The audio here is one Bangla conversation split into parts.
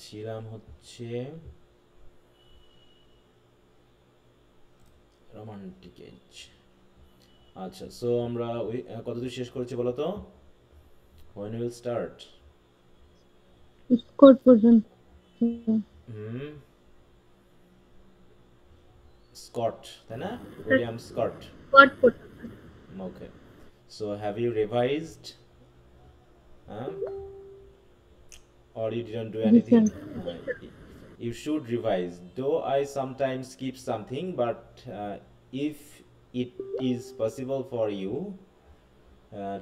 ছিলাম হচ্ছে রোমান্টিক এজ। আচ্ছা, সো আমরা ওই কতদূর শেষ করেছি বলো তো? When will start? স্কট পর্যন্ত। হুম, স্কট, তাই না? William Scott. স্কট পর্যন্ত। Okay, so have you revised, or you didn't do জি anything? Sir. You should revise, though I sometimes keep something, but if it is possible for you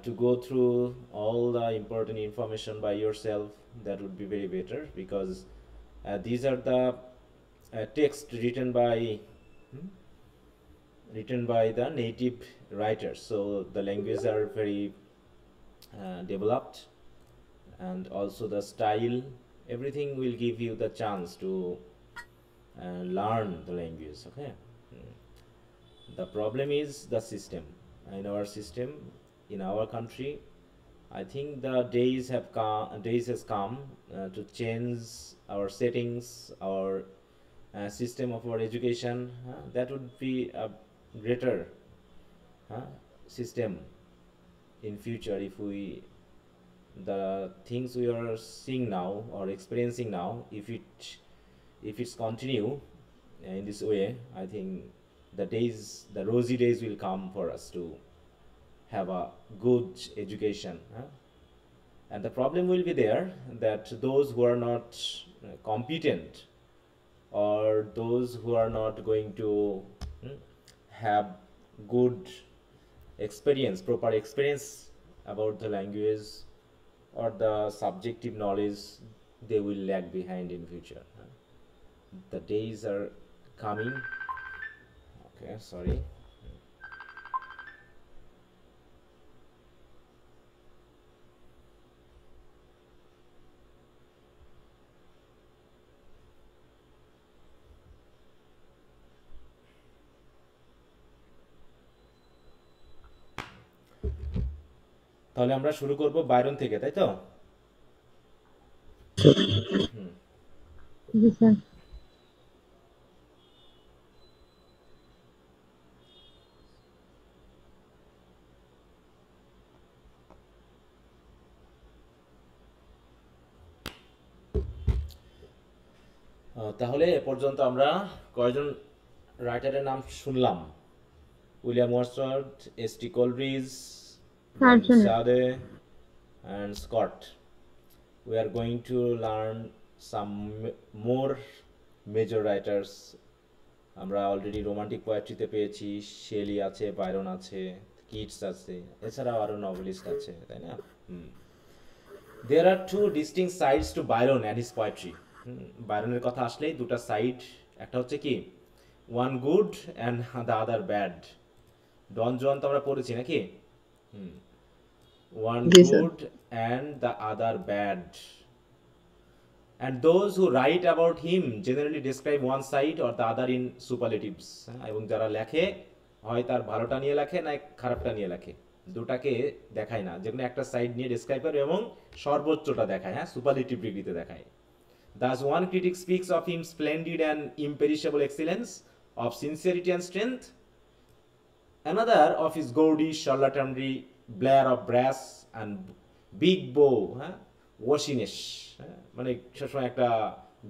to go through all the important information by yourself, that would be very better, because these are the text written by the native writers, so the language are very developed, and also the style, everything will give you the chance to learn the language. Okay. The problem is the system. In our system, in our country, I think the days has come to change our settings, our system of our education. That would be a greater uh, system in future, if we the things we are seeing now or experiencing now, if it's continue in this way, I think the rosy days will come for us to have a good education. And the problem will be there, that those who are not competent, or those who are not going to hmm, have good experience, proper experience about the language or the subjective knowledge, they will lag behind in future. The days are coming. Okay, sorry. তাহলে আমরা শুরু করব বাইরন থেকে, তাই তো? জি স্যার। তাহলে এ পর্যন্ত আমরা কয়জন রাইটারের নাম শুনলাম? William Wordsworth, S T. কোলরিজ, দেন চারজনের। সাদে and Scott. We are going to learn some more major writers. আমরা অলরেডি রোমান্টিক পোয়েট্রিতে পেয়েছি, শেলি আছে, বাইরন আছে, কিটস আছে, এছাড়াও আরও নভেলিস্ট আছে, তাই না? There are two distinct sides to Byron and his poetry. বাইরনের কথা আসলেই দুটা সাইড, একটা হচ্ছে কি one good and the other bad. Don Juan তো আমরা পড়েছি নাকি? ওয়ান জি স্যার। Good and the other bad, and those who write about him generally describe one side or the other in superlatives. এবং যারা লেখে, হয় তার ভালোটা নিয়ে লেখে না খারাপটা নিয়ে লেখে, দুটাকে দেখায় না, যেখানে একটা সাইড নিয়ে ডেসক্রাইব করে এবং সর্বোচ্চটা দেখায়, সুপারলেটিভ ডিগ্রিতে দেখায়। Thus one critic speaks of him splendid and imperishable excellence, of sincerity and strength, another of his gaudy charlatanry, blare of brass and big bow, ওয়াশিনেস, মানে সবসময় একটা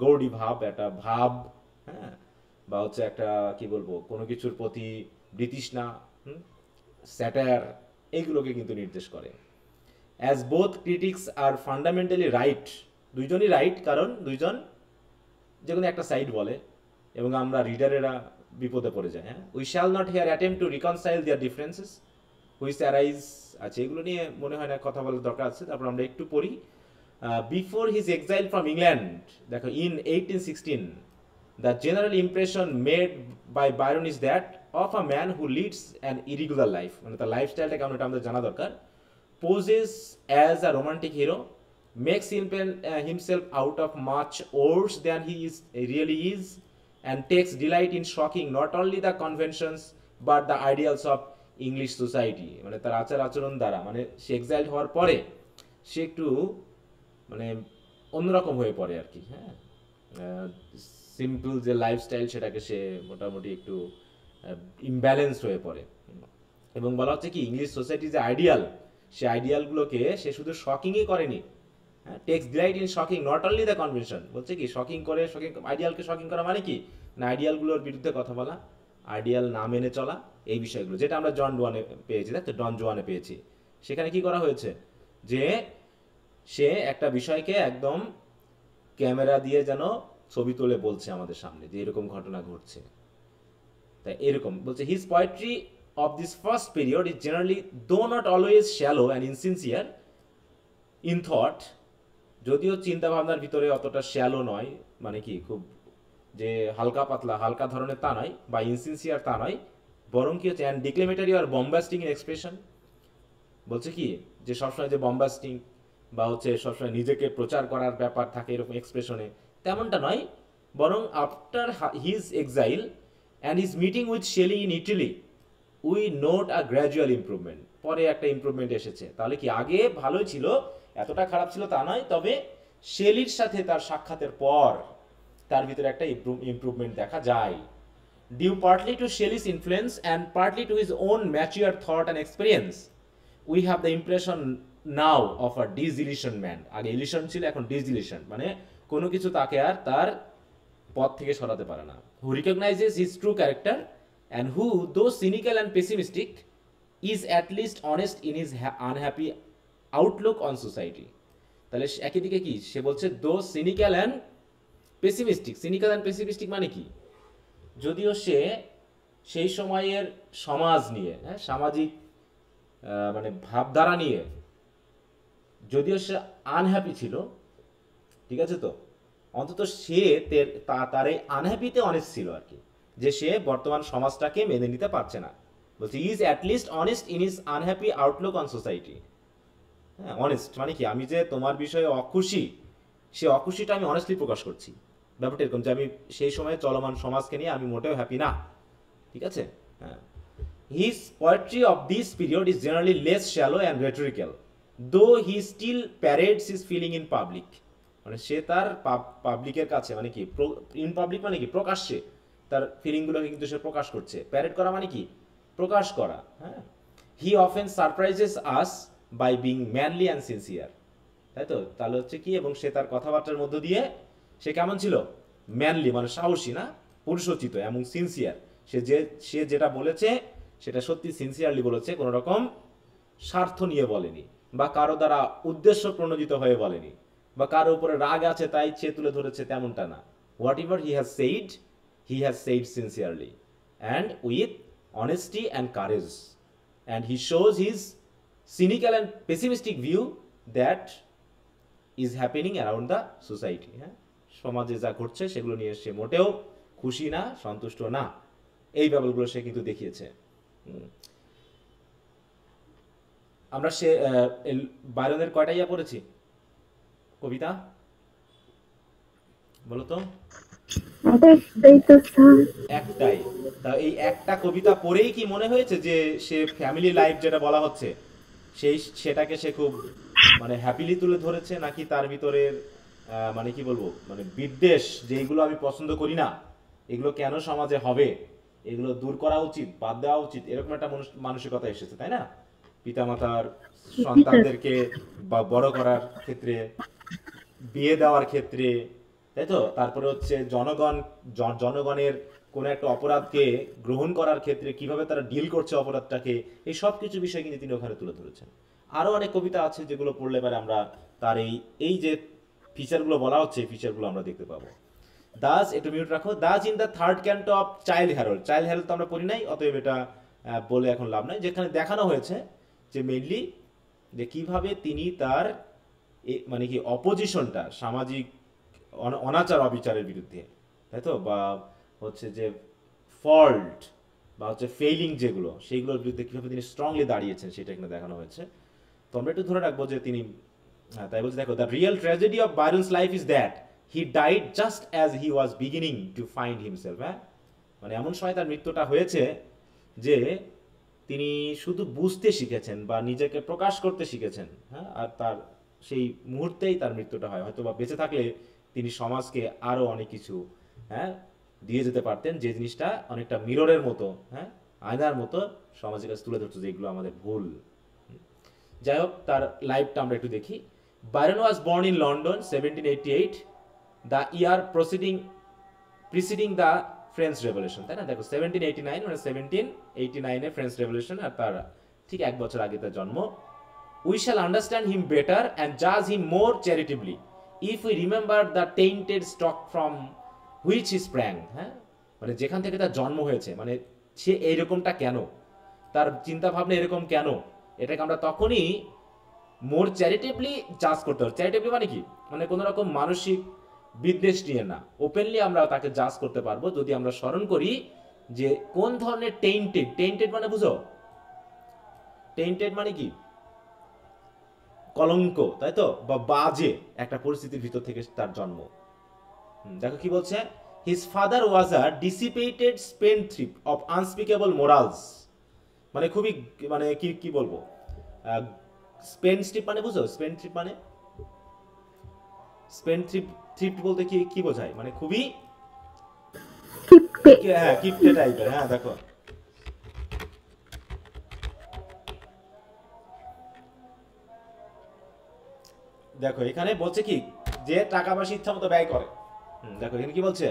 গৌড়ি ভাব, একটা ভাব, হ্যাঁ, বা হচ্ছে একটা কি বলবো, কোনো কিছুর প্রতি বিতৃষ্ণা, স্যাটায়ার, এইগুলোকে কিন্তু নির্দেশ করে। অ্যাজ বোথ ক্রিটিক্স আর ফান্ডামেন্টালি রাইট, দুইজনই রাইট, কারণ দুইজন যে কোনো একটা সাইড বলে, এবং আমরা রিডারেরা বিপদে পড়ে যাই। We shall not here attempt to reconcile their differences which arise. আচ্ছা, এগুলো নিয়ে মনে হয় না কথা বলার দরকার আছে, তারপর আমরা একটু পড়ি। Before his exile from England, দেখো, in 1816, the general impression made by Byron is that of a man who leads an irregular life, মানে তার লাইফস্টাইলটা কেমন এটা আমাদের জানা দরকার, poses as a romantic hero, makes himself out of much worse than he really is, and takes delight in shocking not only the conventions but the ideals of English society. মানে তার আচার আচরণ দ্বারা, মানে সে এক্সাইল্ড হওয়ার পরে সে একটু মানে অন্যরকম হয়ে পড়ে আর কি। হ্যাঁ, সিম্পল যে লাইফস্টাইল সেটাকে সে মোটামুটি একটু ইমব্যালেন্স হয়ে পড়ে। এবং বলা হচ্ছে কি ইংলিশ সোসাইটি যে আইডিয়াল, সে আইডিয়ালগুলোকে সে শুধু শকিংই করেনি, হ্যাঁ, takes delight in shocking not only the convention, বলছে কি শকিং করে, শকিং আইডিয়ালকে শকিং করা মানে কি না আইডিয়ালগুলোর বিরুদ্ধে কথা বলা, আইডিয়াল না মেনে চলা, এই বিষয়গুলো যেটা আমরা জন ডুয়ানে পেয়েছি, তাই তো ডন জোয়ানে পেয়েছি। সেখানে কি করা হয়েছে যে সে একটা বিষয়কে একদম ক্যামেরা দিয়ে যেন ছবি তুলে বলছে আমাদের সামনে যে এরকম ঘটনা ঘটছে। তাই এরকম বলছে his poetry of this first period is generally though not always shallow and insincere in thought, যদিও চিন্তা ভাবনার ভিতরে অতটা শ্যালো নয়, মানে কি খুব যে হালকা পাতলা হালকা ধরনের তা নয়, বা ইনসিনসিয়ার তা নয়, বরং কি হচ্ছে অ্যান্ড ডিক্লেমেটারি আর বম্বাস্টিং ইন এক্সপ্রেশন, বলছে কি যে সবসময় যে বম্বাস্টিং বা হচ্ছে সবসময় নিজেকে প্রচার করার ব্যাপার থাকে এরকম এক্সপ্রেশনে, তেমনটা নয়, বরং after his exile and his meeting with Shelley in Italy we note a gradual improvement, পরে একটা ইমপ্রুভমেন্ট এসেছে। তাহলে কি আগে ভালোই ছিল, এতটা খারাপ ছিল তা নয়, তবে শেলির সাথে তার সাক্ষাতের পর তার ভিতরে একটা ইমপ্রুভমেন্ট দেখা যায়। Due partly to Shelley's influence and partly to his own mature thought and experience we have the impression now of a disillusion man. আগে ইলিউশন ছিল, এখন ডিসইলিউশন, মানে কোনো কিছু তাকে আর তার পথ থেকে সরাতে পারে না। Who recognises his true character and who though cynical and pessimistic is at least honest in his unhappy outlook on society. তাহলে একই দিকে কি সে বলছে though cynical and pessimistic, cynical and pessimistic মানে কি, যদিও সে সেই সময়ের সমাজ নিয়ে, হ্যাঁ, সামাজিক মানে ভাবধারা নিয়ে যদিও সে আনহ্যাপি ছিল, ঠিক আছে, তো অন্তত সে তার এই আনহ্যাপিতে অনেস্ট ছিল আর কি, যে সে বর্তমান সমাজটাকে মেনে নিতে পারছে না। বলছে is at least honest in is unhappy outlook on society. হ্যাঁ, অনেস্ট মানে কি আমি যে তোমার বিষয়ে অখুশি, সে অখুশিটা আমি অনেস্টলি প্রকাশ করছি। ব্যাপারটা এরকম যে আমি সেই সময় চলমান সমাজকে নিয়ে আমি মোটেও হ্যাপি না, ঠিক আছে। হ্যাঁ, his poetry of this period is generally less shallow and rhetorical, though he still parades his feeling in public, মানে সে তার পাবলিকের কাছে, মানে কি ইন পাবলিক মানে কি প্রকাশ্যে তার ফিলিংগুলোকে কিন্তু সে প্রকাশ করছে। প্যারেড করা মানে কি প্রকাশ করা। হ্যাঁ, he often surprises us by being manly and sincere, তাই তো। তাহলে হচ্ছে কি, এবং সে তার কথাবার্তার মধ্য দিয়ে সে কেমন ছিল, ম্যানলি মানে সাহসী না, পুরুষোচিত, এবং সিনসিয়ার, সে যেটা বলেছে সেটা সত্যি সিনসিয়ারলি বলেছে, কোনো রকম স্বার্থ নিয়ে বলেনি, বা কারো দ্বারা উদ্দেশ্য প্রণোদিত হয়ে বলেনি, বা কারো উপরে রাগ আছে তাই সে তুলে ধরেছে, তেমনটা না। What ever he has said sincerely and with honesty and courage, and he shows his cynical and pessimistic view that is happening around the society. হ্যাঁ, সমাজে যা ঘটছে সেগুলো নিয়ে সে মোটেও খুশি না, সন্তুষ্ট না, এই ব্যাপারগুলো সে কিন্তু দেখিয়েছে। আমরা সে বাইরনের কয়টা ইয়া পড়েছি কবিতা বলো তো? একটাই। তা এই একটা কবিতা পড়েই কি মনে হয়েছে যে সে ফ্যামিলি লাইফ যেটা বলা হচ্ছে সেটাকে সে খুব মানে হ্যাপিলি তুলে ধরেছে, নাকি তার ভিতরের মানে কি বলবো, মানে বিদ্বেষ, যে এইগুলো আমি পছন্দ করি না, এগুলো কেন সমাজে হবে, এগুলো দূর করা উচিত, বাদ দেওয়া উচিত, এরকম একটা মানসিকতা এসেছে, তাই না? পিতামাতার সন্তানদেরকে বড় করার ক্ষেত্রে, বিয়ে দেওয়ার ক্ষেত্রে, তাই তো। তারপরে হচ্ছে জনগণের কোনো একটা অপরাধকে গ্রহণ করার ক্ষেত্রে কিভাবে তারা ডিল করছে অপরাধটাকে, এই সব কিছু বিষয় কিন্তু তিনি ওখানে তুলে ধরেছেন। আরো অনেক কবিতা আছে যেগুলো পড়লে পরে আমরা তার এই যে ফিচারগুলো বলা হচ্ছে, এই ফিচারগুলো আমরা দেখতে পাবো। দাস, একটু মিউট রাখো। Das in the third canto of child Harold, child Harold তো আমরা পড়ি নাই, অতএব এটা বলে এখন লাভ নাই। যেখানে দেখানো হয়েছে যে মেইনলি যে কিভাবে তিনি তার মানে কি অপোজিশনটা সামাজিক অনাচার অবিচারের বিরুদ্ধে, তাই তো, বা হচ্ছে যে ফল্ট বা হচ্ছে ফেইলিং যেগুলো, সেইগুলোর বিরুদ্ধে কিভাবে তিনি স্ট্রংলি দাঁড়িয়েছেন সেটা এখানে দেখানো হয়েছে। তো আমরা একটু ধরে রাখবো যে তিনি, তাই বলছে দেখো, the real tragedy of Byron's life is that he died just as he was beginning to find himself. হ্যাঁ, মানে এমন সময় তার মৃত্যুটা হয়েছে যে তিনি শুধু বুঝতে শিখেছেন বা নিজেকে প্রকাশ করতে শিখেছেন। হ্যাঁ, আর তার সেই মুহূর্তেই তার মৃত্যুটা হয়। হয়তো বা বেঁচে থাকলে তিনি সমাজকে আরো অনেক কিছু, হ্যাঁ, দিয়ে যেতে পারতেন, যে জিনিসটা অনেকটা মিররের মতো, হ্যাঁ, আয়নার মতো সমাজের কাছে তুলে ধরতো যে এগুলো আমাদের ভুল। যাই হোক, তার লাইফটা আমরা একটু দেখি। Byron was born in London 1788, the year preceding the French revolution, তাই না? দেখো 1789 মানে 1789 এ ফ্রেঞ্চ রেভলিউশন, আর তার ঠিক এক বছর আগে তার জন্ম। We shall understand him better and judge him more charitably if we remember the tainted stock from which he sprang, হ্যাঁ, মানে যেখান থেকে তার জন্ম হয়েছে, মানে সে এইরকমটা কেন, তার চিন্তা ভাবনা এরকম কেন, এটাকে আমরা তখনই মোর চ্যারিটেবলি জাজ করতে পারবো। চ্যারিটেবলি মানে কি, মানে কোনো রকম মানসিক বিদ্বেষ নিয়ে না, ওপেনলি আমরা তাকে জাজ করতে পারবো যদি আমরা স্মরণ করি যে কোন ধরনের টেইন্টেড মানে বুঝো, টেইন্টেড মানে কি, কলঙ্ক, তাই তো, বা বাজে একটা পরিস্থিতির ভিতর থেকে তার জন্ম। দেখো কি বলছে, his father was a dissipated spendthrift of unspeakable morals, মানে খুবই, মানে কি কি বলবো, স্পেন্ডথ্রিফট মানে বুঝো, স্পেন্ডথ্রিফট মানে, স্পেন্ডথ্রিফট বলতে কি কি বোঝায়, মানে খুবই, হ্যাঁ, কিপটে টাইপের। হ্যাঁ দেখো, দেখো এখানে বলছে কি, যে টাকা পয়সা ইচ্ছা মতো ব্যয় করে। দেখো এখানে কি বলছে,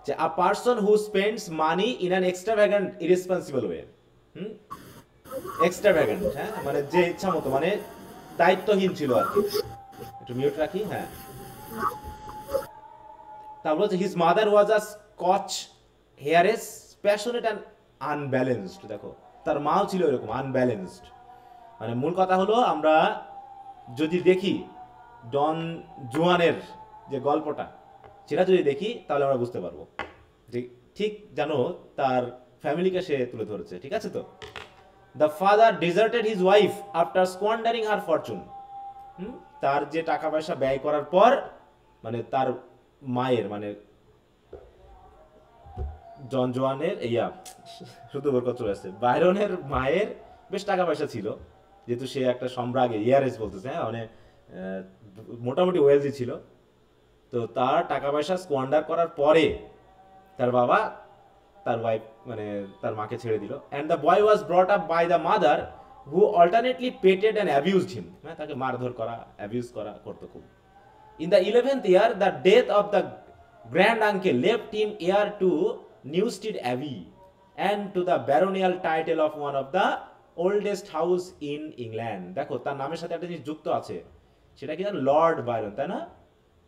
যে a person who spends money in an extravagant irresponsible way. Extravagant, হ্যাঁ, মানে যে ইচ্ছা মতো, মানে দায়িত্বহীন ছিল আর কি। একটু মিউট রাখি, হ্যাঁ। তারপর হচ্ছে his mother was a Scotch heiress passionate and unbalanced. দেখো তার মাও ছিল এরকম আনব্যালেন্সড। মানে মূল কথা হলো, আমরা যদি দেখি ডন জুয়ানের যে গল্পটা, সেটা যদি দেখি তাহলে আমরা বুঝতে পারবো যে ঠিক জানো তার ফ্যামিলিকে সে তুলে ধরেছে, ঠিক আছে তো। The father deserted his wife after squandering her fortune. তার যে টাকা পয়সা ব্যয় করার পর, মানে তার মায়ের, মানে জন জোয়ানের শুধু ওর কথা চলে আসছে, বাইরনের মায়ের বেশ টাকা পয়সা ছিল, যেহেতু সে একটা সম্রাজ্ঞী, ইয়ারেস বলতেছে, হ্যাঁ, মানে মোটামুটি ওয়েলদি ছিল। তো তার টাকা পয়সা স্কোয়ান্ডার করার পরে তার বাবা তার ওয়াইফ, মানে তার মাকে ছেড়ে দিল। And the boy was brought up by the mother who alternately petted and abused him, হ্যাঁ, তাকে মারধর করা, অ্যাবিউজ করা করতো খুব। In the 11th year, the death of the grand uncle left him heir to Newstead Abbey and to the baronial title of one of the oldest house in England. দেখো তার নামের সাথে একটা জিনিস যুক্ত আছে, সেটা কি জানো, লর্ড বাইরন, তাই না?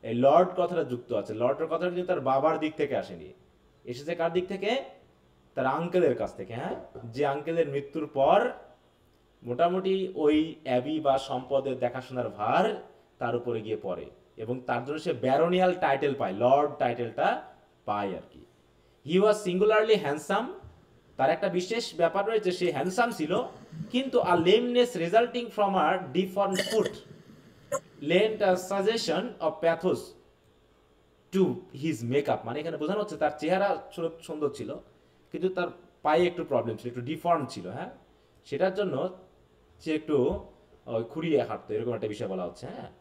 এই লর্ড কথাটা যুক্ত আছে। লর্ডের কথাটা কিন্তু তার বাবার দিক থেকে আসেনি, এসেছে কার দিক থেকে, তার আঙ্কেলের কাছ থেকে, হ্যাঁ, যে আঙ্কেলের মৃত্যুর পর মোটামুটি ওই অ্যাবি বা সম্পদের দেখাশোনার ভার তার উপরে গিয়ে পড়ে, এবং তার জন্য সে ব্যারোনিয়াল টাইটেল পায়, লর্ড টাইটেলটা পায় আর কি। হি ওয়াজ সিঙ্গুলারলি হ্যান্ডসাম, তার একটা বিশেষ ব্যাপার রয়েছে, সে হ্যান্ডসাম ছিল, কিন্তু a lameness resulting from a deform foot lent a suggestion of pathos to his makeup. মানে এখানে বোঝানো হচ্ছে তার চেহারা সুন্দর ছিল, কিন্তু তার পায়ে একটু প্রবলেম ছিল, একটু ডিফর্ম ছিল, হ্যাঁ, সেটার জন্য সে একটু খুঁড়িয়ে হাঁটতো, এরকম একটা বিষয় বলা হচ্ছে, হ্যাঁ।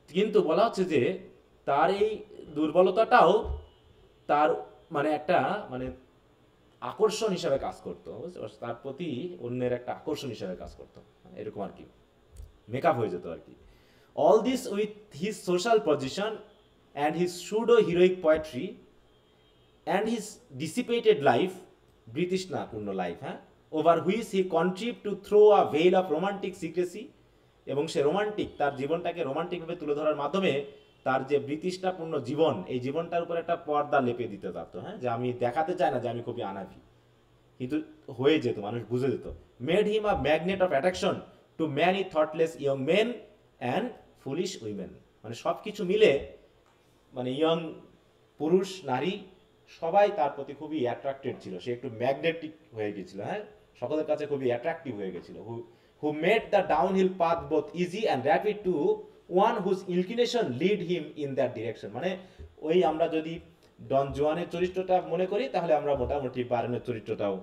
কিন্তু বলা হচ্ছে যে তার এই দুর্বলতাটাও তার মানে একটা, মানে আকর্ষণ হিসাবে কাজ করতো, তার প্রতি অন্যের একটা আকর্ষণ হিসাবে কাজ করতো, এরকম আর কি, মেকআপ হয়ে যেত আর কি। All this with his social position and his pseudo heroic poetry and his dissipated life, British না পূর্ণ লাইফ, হ্যাঁ, over which he contrive to throw a veil of romantic secrecy. এবং সে রোমান্টিক, তার জীবনটাকে রোমান্টিকভাবে তুলে ধরার মাধ্যমে তার যে ব্রিটিশটাপূর্ণ জীবন, এই জীবনটার উপর একটা পর্দা লেপে দিতে পারতো, হ্যাঁ, যে আমি দেখাতে চাই না যে আমি খুবই আনাফি, কিন্তু হয়ে যেত, মানুষ বুঝে যেত। Made him a magnet of attraction to many thoughtless young men and foolish women. মানে সব কিছু মিলে, মানে ইয়ং পুরুষ নারী সবাই তার প্রতি খুবই অ্যাট্রাক্টেড ছিল, সে একটু ম্যাগনেটিক হয়ে গেছিল, হ্যাঁ, সকলের কাছে খুবই অ্যাট্রাক্টিভ হয়ে গেছিল। who made the downhill path both easy and rapid to one whose inclination lead him in that direction। মানে ওই আমরা যদি ডন জুয়ানের চরিত্রটা মনে করি, তাহলে আমরা মোটামুটি বারনের চরিত্রটাও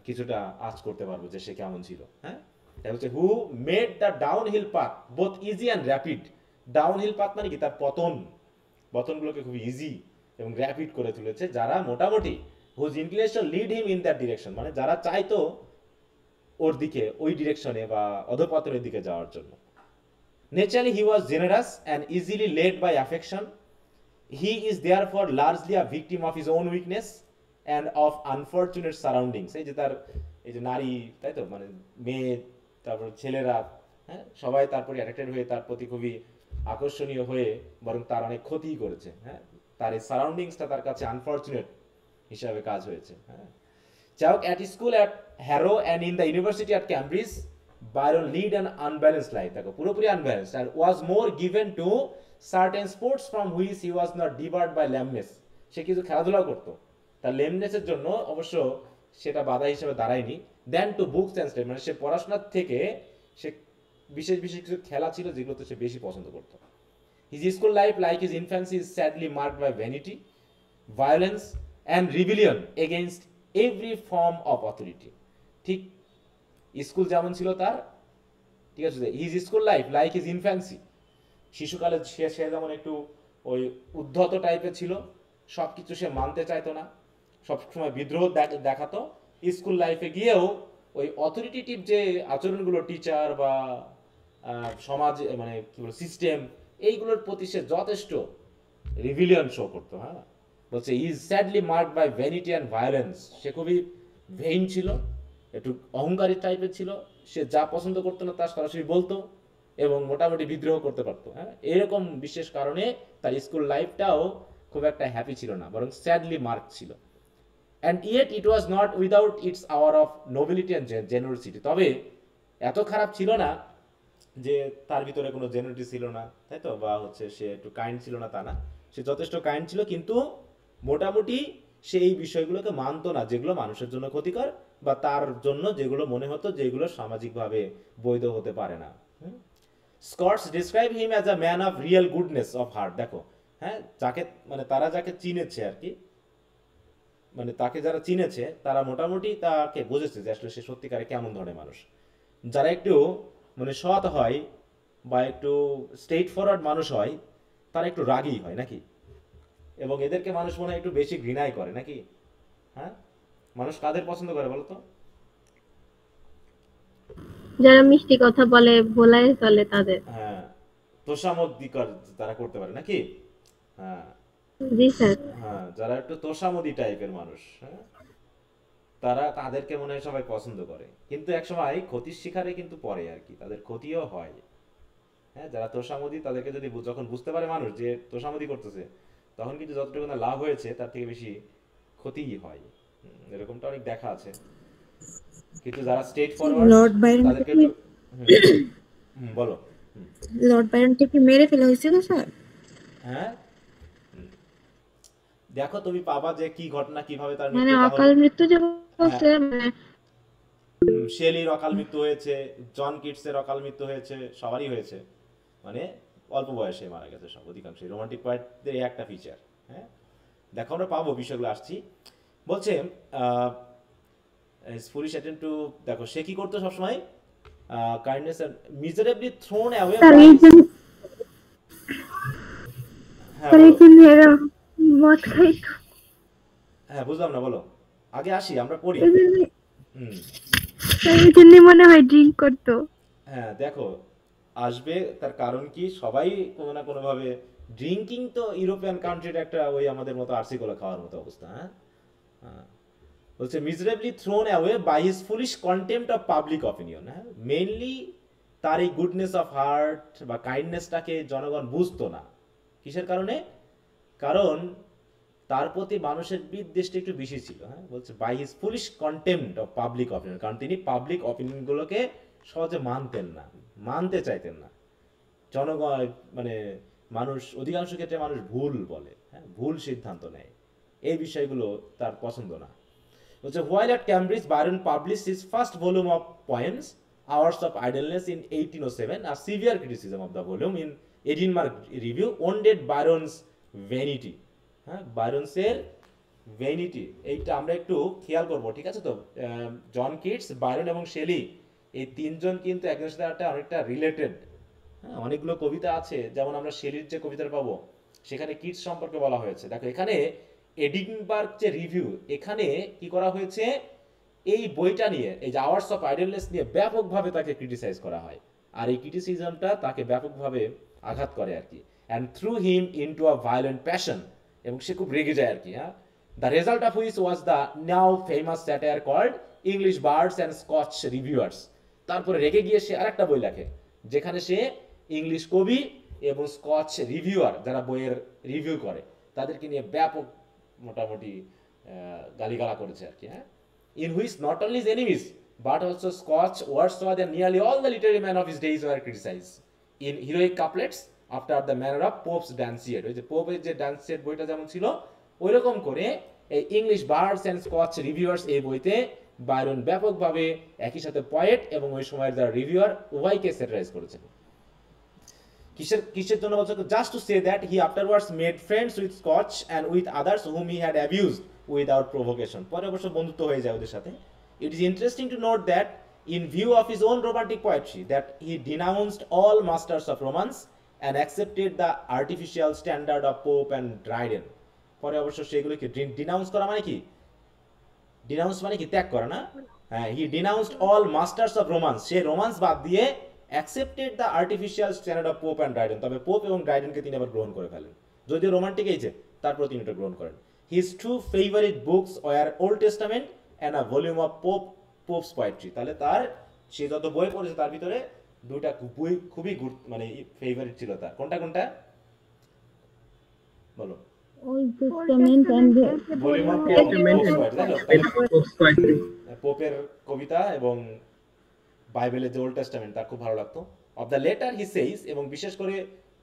কিছুটা আঁচ করতে পারবো যে সে কেমন ছিল, হ্যাঁ। তাই হচ্ছে who made the downhill path both easy and rapid downhill path মানে কি, তার পতনগুলোকে খুব ইজি এবং র্যাপিড করে তুলেছে যারা মোটামুটি whose inclination led him in that direction, মানে যারা চাইতো ওর দিকে, ওই ডিরেকশনে বা অধপতনের দিকে যাওয়ার জন্য। Naturally, he was generous and easily led by affection. He is therefore largely a victim of his own weakness and of unfortunate surroundings. এই যে তার এই যে নারী, তাই তো, মানে মেয়ে, তারপর ছেলেরা, হ্যাঁ, সবাই তারপরে অ্যাট্রাক্টেড হয়ে তার প্রতি খুবই আকর্ষণীয় হয়ে বরং তার অনেক ক্ষতি করেছে। হ্যাঁ, তার এই সারাউন্ডিংসটা তার কাছে আনফর্চুনেট হিসাবে কাজ হয়েছে। হ্যাঁ, যাই হোক, at school at Harrow and in the university at Cambridge, Byron lead an unbalanced life, দেখো পুরোপুরি unbalanced, and was more given to certain sports from which he was not debarred by lameness. সে কিছু খেলাধুলা করতো, তার লেমনেসের জন্য অবশ্য সেটা বাধা হিসেবে দাঁড়ায়নি। দেন টু বুকস অ্যান্ড স্টাডি, মানে সে পড়াশোনার থেকে সে বিশেষ বিশেষ কিছু খেলা ছিল যেগুলোতে সে বেশি পছন্দ করতো। His school life, like his infancy, is sadly marked by vanity, violence and rebellion against every form of authority. ঠিক স্কুল যেমন ছিল তার, ঠিক আছে, his school life like his infancy, শিশুকালে সে যেমন একটু ওই উদ্ধত টাইপের ছিল, সব কিছু সে মানতে চাইতো না, সবসময় বিদ্রোহ দেখাতো। স্কুল লাইফে গিয়েও ওই অথরিটেটিভ যে আচরণগুলো, টিচার বা সমাজ, মানে কি বল, সিস্টেম, এইগুলোর প্রতি সে যথেষ্ট রিভিলিয়ন শো করতো। হ্যাঁ, বলছে is sadly marked by vanity and violence, সে খুবই ভেইন ছিল, একটু অহংকারী টাইপের ছিল, সে যা পছন্দ করতো না তা সরাসরি বলতো এবং মোটামুটি বিদ্রোহ করতে পারতো। হ্যাঁ, এরকম বিশেষ কারণে তার স্কুল লাইফটাও খুব একটা হ্যাপি ছিল না, বরং স্যাডলি মার্ক ছিল। And yet it was not without it's hour of nobility and generosity, তবে এত খারাপ ছিল না যে তার ভিতরে কোনো জেনারিটি ছিল না, তাই তো, বা হচ্ছে সে একটু কাইন্ড ছিল না, তা না, সে যথেষ্ট কাইন্ড ছিল, কিন্তু মোটামুটি সে এই বিষয়গুলোকে মানতো না যেগুলো মানুষের জন্য ক্ষতিকর, বা তার জন্য যেগুলো মনে হতো যেগুলো সামাজিকভাবে বৈধ হতে পারে না। Scots describe him as a man of real goodness of heart, দেখো, হ্যাঁ, যাকে মানে তারা যাকে চিনেছে আর কি, মানে তাকে যারা চিনেছে তারা মোটামুটি তাকে বুঝেছে যে আসলে সে সত্যিকারে কেমন ধরনের মানুষ। যারা একটু মানে সৎ হয় বা একটু স্ট্রেট ফরওয়ার্ড মানুষ হয়, তারা একটু রাগী হয় নাকি, এবং এদেরকে মানুষ মনে হয় একটু বেশি ঘৃণাই করে নাকি। হ্যাঁ, মানুষ কাদের পছন্দ করে বলো তো? যারা মিষ্টি কথা বলে, ভোলায় চলে তাদের। হ্যাঁ, তোষামোদি তারা করতে পারে নাকি। হ্যাঁ, জি স্যার। হ্যাঁ, যারা একটু তোষামোদি টাইপের মানুষ, হ্যাঁ, তাদেরকে মনে হয় সবাই পছন্দ করে, কিন্তু একসময় ক্ষতির শিকারে কিন্তু পড়ে আর কি, তাদের ক্ষতিও হয়। হ্যাঁ, যারা তোষামোদি তাদেরকে যদি যখন বুঝতে পারে মানুষ যে তোষামোদি করতেছে, তখন কিন্তু যতটুকু না লাভ হয়েছে তার থেকে বেশি ক্ষতিই হয়। এরকমটা অনেক দেখা আছে। কিন্তু যারা স্ট্রেট ফরওয়ার্ড লর্ড বাইরনকে তাদেরকে কি একটু হুম, বলো। হুম, লর্ড বাইরনকে কি মেরে ফেলা হয়েছিল স্যার? হ্যাঁ, দেখো তুমি পাবা যে কি ঘটনা, কিভাবে তার মানে মৃত্যুটা হলো। অকাল মৃত্যু যে হ্যাঁ, বলছে, মানে শেলির অকাল মৃত্যু হয়েছে, জন কিটসের অকাল মৃত্যু হয়েছে, সবারই হয়েছে, মানে অল্প বয়সে মারা গেছে সব, অধিকাংশই রোমান্টিক পোয়েটদের একটা ফিচার। হ্যাঁ, দেখো আমরা পাবো, বিষয়গুলো আসছি। বলছে ফুলিশ অ্যাটেম্প টু, দেখো সে কি করতো সবসময়, kindness miserably thrown away sir by. এই জন্য, হ্যাঁ স্যার এই বলো। জন্য এরা মদ খাইতো। হ্যাঁ, বুঝলাম না, বলো, আগে আসি আমরা পড়ি। এই জন্য, হুম, স্যার এই জন্য মনে হয় ড্রিঙ্ক করতো। হ্যাঁ, দেখো আসবে তার কারণ কি, সবাই কোনো না কোনো ভাবে ড্রিঙ্কিং তো ইউরোপিয়ান কান্ট্রির একটা ওই আমাদের মতো আরসি কোলা খাওয়ার মতো অবস্থা। হ্যাঁ, হ্যাঁ, বলছে miserably thrown away by his foolish contempt of public opinion. হ্যাঁ, মেইনলি তার এই গুডনেস অফ হার্ট বা কাইন্ডনেসটাকে জনগণ বুঝতো না। কিসের কারণে? কারণ তার প্রতি মানুষের বিদ্বেষটা একটু বেশি ছিল। হ্যাঁ, বলছে by his foolish contempt of public opinion, কারণ তিনি পাবলিক অপিনিয়নগুলোকে সহজে মানতেন না, মানতে চাইতেন না। জনগণ মানে মানুষ, অধিকাংশ ক্ষেত্রে মানুষ ভুল বলে, হ্যাঁ, ভুল সিদ্ধান্ত নেয়, এই বিষয়গুলো তার পছন্দ না। বলছে while at Cambridge, Byron published his first volume of poems, Hours of Idleness, in 1807. A severe criticism of the volume in Edinburgh Review wounded Byron's vanity. হ্যাঁ, বাইরনসের ভ্যানিটি, এইটা আমরা একটু খেয়াল করব, ঠিক আছে তো। জন কিটস, বাইরন এবং শেলি, এই তিনজন কিন্তু একজনের সাথে একটা অনেকটা রিলেটেড। হ্যাঁ, অনেকগুলো কবিতা আছে, যেমন আমরা শেলির যে কবিতাটা পাবো সেখানে কিডস সম্পর্কে বলা হয়েছে। দেখো এখানে এডিনবার্গ যে রিভিউ, এখানে কি করা হয়েছে, এই বইটা নিয়ে, এই যে আওয়ার্স অফ আইডলনেস নিয়ে ব্যাপকভাবে তাকে ক্রিটিসাইজ করা হয়, আর এই ক্রিটিসিজমটা তাকে ব্যাপকভাবে আঘাত করে আর কি, and threw him into a violent passion, এবং সে খুব রেগে যায় আর কি। হ্যাঁ, the result of which was the now famous satire called English Bards and Scotch Reviewers. তারপরে রেগে গিয়ে সে আরেকটা বই লেখে, যেখানে সে ইংলিশ কবি এবং স্কচ রিভিউয়ার, যারা বইয়ের রিভিউ করে, তাদেরকে নিয়ে ব্যাপক মোটামুটি গালিগালা করেছে আর কি। হ্যাঁ, in which not only his enemies but also Scotch, Wordsworth and nearly all the literary men of his days were criticized in heroic couplets after the manner of Pope's Danciad। ওই যে পোপের যে ডান্সিয়েট বইটা যেমন ছিল ওই রকম করে এই English Bards and Scotch reviewers এই বইতে বায়রন ব্যাপকভাবে একই সাথে পয়েট এবং ওই সময়ের যারা রিভিউয়ার উভয়কে স্যাটারাইজ করেছেন। কিসের কিসের জন্য বলছে, just to say that he afterwards made friends with Scotch and with others whom he had abused without provocation. পরে অবশ্য বন্ধুত্ব হয়ে যায় ওদের সাথে। It is interesting to note that in view of his own romantic poetry that he denounced all masters of romance and accepted the artificial standard of Pope and Dryden. পরে অবশ্য সেগুলোকে ডিনাউন্স করা মানে কি, ডিনাউন্স মানে কি ত্যাগ করা না। হ্যাঁ, he denounced all masters of romance, সে রোমান্স বাদ দিয়ে accepted the artificial standard of Pope and Dryden, তবে পোপ এবং ড্রাইডেনকে তিনি আবার গ্রহণ করে ফেলেন, যদিও রোমান্টিক এইছে তারপর তিনি এটা গ্রহণ করেন। His two favourite books were Old Testament and a volume of Pope's poetry. তাহলে তার সে যত বই পড়েছে তার ভিতরে দুইটা বই খুবই মানে ফেভারিট ছিল তার। কোনটা কোনটা বলো? Old Testament and volume of Pope's poetry. পোপের কবিতা এবং বাইবেলের যে ওল্ড টেস্টামেন্ট তার খুব ভালো লাগতো। Of the letter he says, এবং বিশেষ করে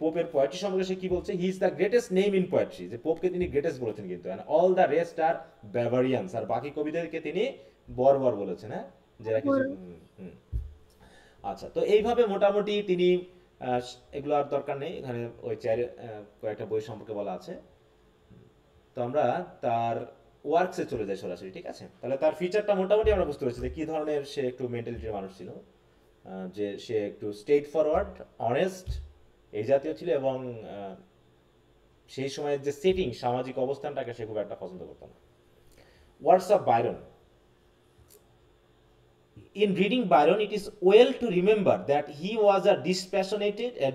পোপের পোয়েট্রি সম্পর্কে সে কি বলছে, he is the greatest name in poetry, যে পোপকে তিনি গ্রেটেস্ট বলেছেন কিন্তু, এন্ড অল দ্য রেস্ট আর বাভারিয়ানস, আর বাকি কবিদেরকে তিনি বর্বর বলেছেন। হ্যাঁ, যারা কিছু আচ্ছা, তো এইভাবে মোটামুটি তিনি এগুলো আর দরকার নেই, এখানে ওই কয়েকটা বই সম্পর্কে বলা আছে। তো আমরা তার ওয়ার্কসে চলে যাই সরাসরি, ঠিক আছে? তাহলে তার ফিচারটা মোটামুটি আমরা বুঝতে পারছি যে কি ধরনের সে একটু মেন্টালিটির মানুষ ছিল, যে সে একটু স্ট্রেট ফরওয়ার্ড, অনেস্ট এই জাতীয় ছিল, এবং সেই সময়ের যে সেটিং, সামাজিক অবস্থানটাকে সে খুব একটা পছন্দ করতো না। Words of Byron. In reading Byron, it is well to remember that he was a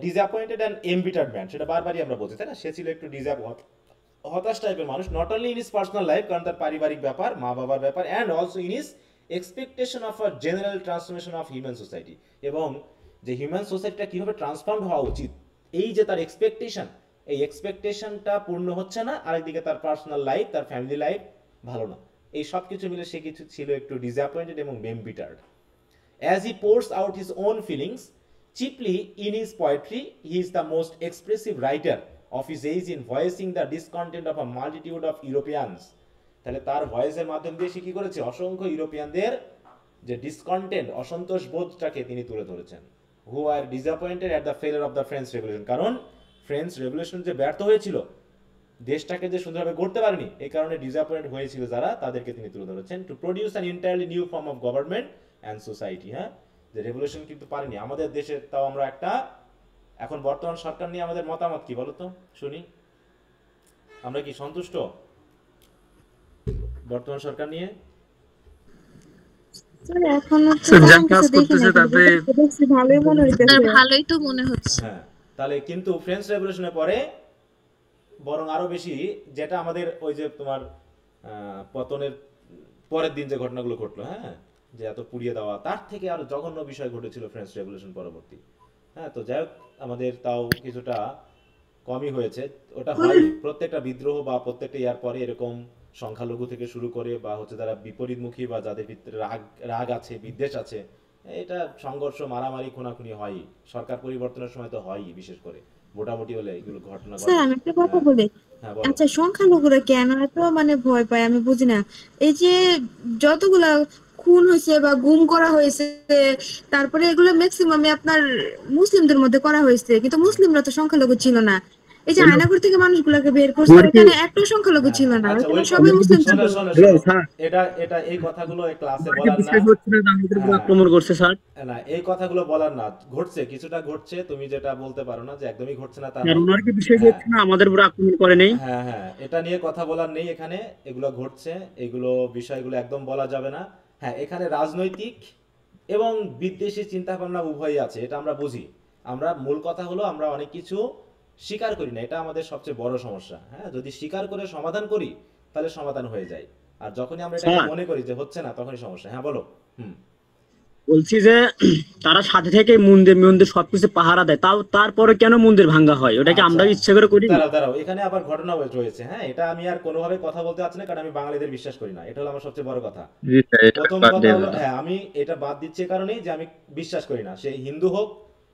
disappointed and embittered man. সেটা বারবারই আমরা বলছি, তাই না? সে ছিল একটু হতাশ টাইপের মানুষ, not only in his personal life, কারণ তার পারিবারিক ব্যাপার, মা বাবার ব্যাপার, and also in his expectation of a general transformation of human society, এবং যে হিউম্যান সোসাইটিটা কিভাবে ট্রান্সফর্ম হওয়া উচিত, এই যে তার এক্সপেকটেশন, এই এক্সপেকটেশনটা পূর্ণ হচ্ছে না, আরেকদিকে তার পার্সোনাল লাইফ, তার ফ্যামিলি লাইফ ভালো না, এই সব কিছু মিলে সে কিছু ছিল একটু ডিসঅ্যাপয়েন্টেড এবং এম্বিটার্ড। As he pours out his own feelings, chiefly in his poetry, he is the most expressive writer of his age in voicing the discontent of a multitude of Europeans. তাহলে তার ভয়েসের মাধ্যম দিয়ে সে কি করেছে, অসংখ্য ইউরোপিয়ানদের যে ডিসকন্টেন্ট, অসন্তোষ বোধটাকে তিনি তুলে ধরেছেন। Who are disappointed at the failure of the French revolution, কারণ ফ্রেঞ্চ রেভলিউশন যে ব্যর্থ হয়েছিল, দেশটাকে যে সুন্দরভাবে গড়তে পারেনি, এই কারণে ডিসঅ্যাপয়েন্ট হয়েছিল যারা, তাদেরকে তিনি তুলে ধরেছেন। To produce an entirely new form of government and society. হ্যাঁ, যে রেভলিউশন কিন্তু পারেনি আমাদের দেশে, তাও আমরা একটা, এখন বর্তমান সরকার নিয়ে আমাদের মতামত কি বলতো শুনি, আমরা কি সন্তুষ্ট বর্তমান সরকার নিয়ে? যা কাজ করতেছে তাতে ভালোই মনে হইতেছে। ভালোই তো মনে হচ্ছে। হ্যাঁ, তাহলে কিন্তু ফ্রেঞ্চ রেভলিউশনের পরে বরং আরো বেশি, যেটা আমাদের ওই যে তোমার পতনের পরের দিন যে ঘটনাগুলো ঘটলো, হ্যাঁ, যে এত পুড়িয়ে দেওয়া, তার থেকে আরো জঘন্য বিষয় ঘটেছিল ফ্রেঞ্চ রেভলিউশন পরবর্তী। হ্যাঁ, তো যাই হোক, আমাদের তাও কিছুটা কমই হয়েছে। ওটা হয় প্রত্যেকটা বিদ্রোহ বা প্রত্যেকটা ইয়ার পরে এরকম সংখ্যালঘু থেকে শুরু করে, বা হচ্ছে যারা বিপরীতমুখী বা যাদের ভিতরে রাগ আছে, বিদ্বেষ আছে, এটা সংঘর্ষ, মারামারি, খুনাখুনি হয়ই। সরকার পরিবর্তনের সময় তো হয়ই, বিশেষ করে মোটামুটি হলে এগুলো ঘটনা ঘটে। স্যার আমি একটা কথা বলি, আচ্ছা সংখ্যালঘুরা কেন এত মানে ভয় পায় আমি বুঝি না। এই যে যতগুলা খুন হয়েছে বা গুম করা হয়েছে, তারপরে এগুলো ম্যাক্সিমামে আপনার মুসলিমদের মধ্যে করা হয়েছে, কিন্তু মুসলিমরা তো সংখ্যালঘু ছিল না। এই যে আয়নাঘর থেকে মানুষগুলোকে বের করছে, ওর কি ওখানে একটা সংখ্যালঘু ছিল না, আচ্ছা, ওখানে ওই সবাই মুসলিম ছিল। শোনো শোনো হ্যালো শোনো, স্যার, এটা এই কথাগুলো এই ক্লাসে ওর কি বলার না। বিশ্বাস হচ্ছে না যে আমাদের উপর হ্যাঁ, আক্রমণ করছে স্যার? না এই কথাগুলো বলার না, ঘটছে কিছুটা ঘটছে, তুমি যেটা বলতে পারো না যে একদমই ঘটছে না তা স্যার নয়। ওনার কি বিশ্বাস হ্যাঁ হচ্ছে না আমাদের উপর আক্রমণ করে নেই? হ্যাঁ হ্যাঁ, এটা নিয়ে কথা বলার নেই এখানে, এগুলো ঘটছে, এগুলো বিষয়গুলো একদম বলা যাবে না। হ্যাঁ, এখানে রাজনৈতিক এবং বিদ্বেষী চিন্তা ভাবনা উভয়ই আছে, এটা আমরা বুঝি। আমরা মূল কথা হলো আমরা অনেক কিছু স্বীকার করি না, এটা আমাদের সবচেয়ে বড় সমস্যা। হ্যাঁ, যদি স্বীকার করে সমাধান করি তাহলে সমাধান হয়ে যায়, আর যখনই আমরা এটাকে স্যার মনে করি যে হচ্ছে না তখনই সমস্যা। হ্যাঁ বলো। হুম। বলছি যে তারা সাথে থেকে মন্দির মন্দির সবকিছু পাহারা দেয়, তাও তারপরে কেন মন্দির ভাঙ্গা হয়? ওটা কি আমরা আচ্ছা, ইচ্ছে করে করি? দাঁড়াও দাঁড়াও, এখানে আবার ঘটনা রয়েছে। হ্যাঁ, এটা আমি আর কোনোভাবে কথা বলতে পারছি না, কারণ আমি বাঙালিদের বিশ্বাস করি না, এটা হলো আমার সবচেয়ে বড় কথা। জি স্যার, এটা প্রথম বাদ কথা দিয়ে হলো, দেন। হ্যাঁ আমি এটা বাদ দিচ্ছি এ কারণেই যে আমি বিশ্বাস করি না, সে হিন্দু হোক,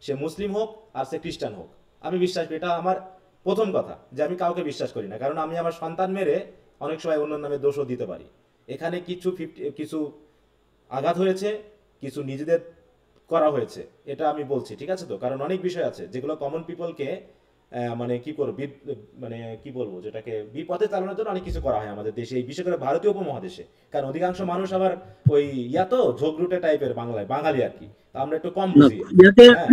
সে মুসলিম হোক, আর সে খ্রিস্টান হোক, আমি বিশ্বাস করি, এটা আমার প্রথম কথা, যে আমি কাউকে বিশ্বাস করি না, কারণ আমি আমার সন্তান মেরে অনেক সময় অন্য নামে দোষও দিতে পারি। এখানে কিছু আঘাত হয়েছে, কিছু নিজেদের করা হয়েছে, এটা আমি বলছি, ঠিক আছে তো? কারণ অনেক বিষয় আছে যেগুলো কমন পিপলকে মানে কি করবো, মানে কি বলবো, যেটাকে বিপথে চালানোর জন্য অনেক কিছু করা হয় আমাদের দেশে, এই বিশেষ করে ভারতীয় উপমহাদেশে। কারণ অধিকাংশ মানুষ আবার ওই তো ঝোগরুটে টাইপের বাঙালি আর কি, তা আমরা একটু কম না, বুঝি। ইয়াতে হ্যাঁ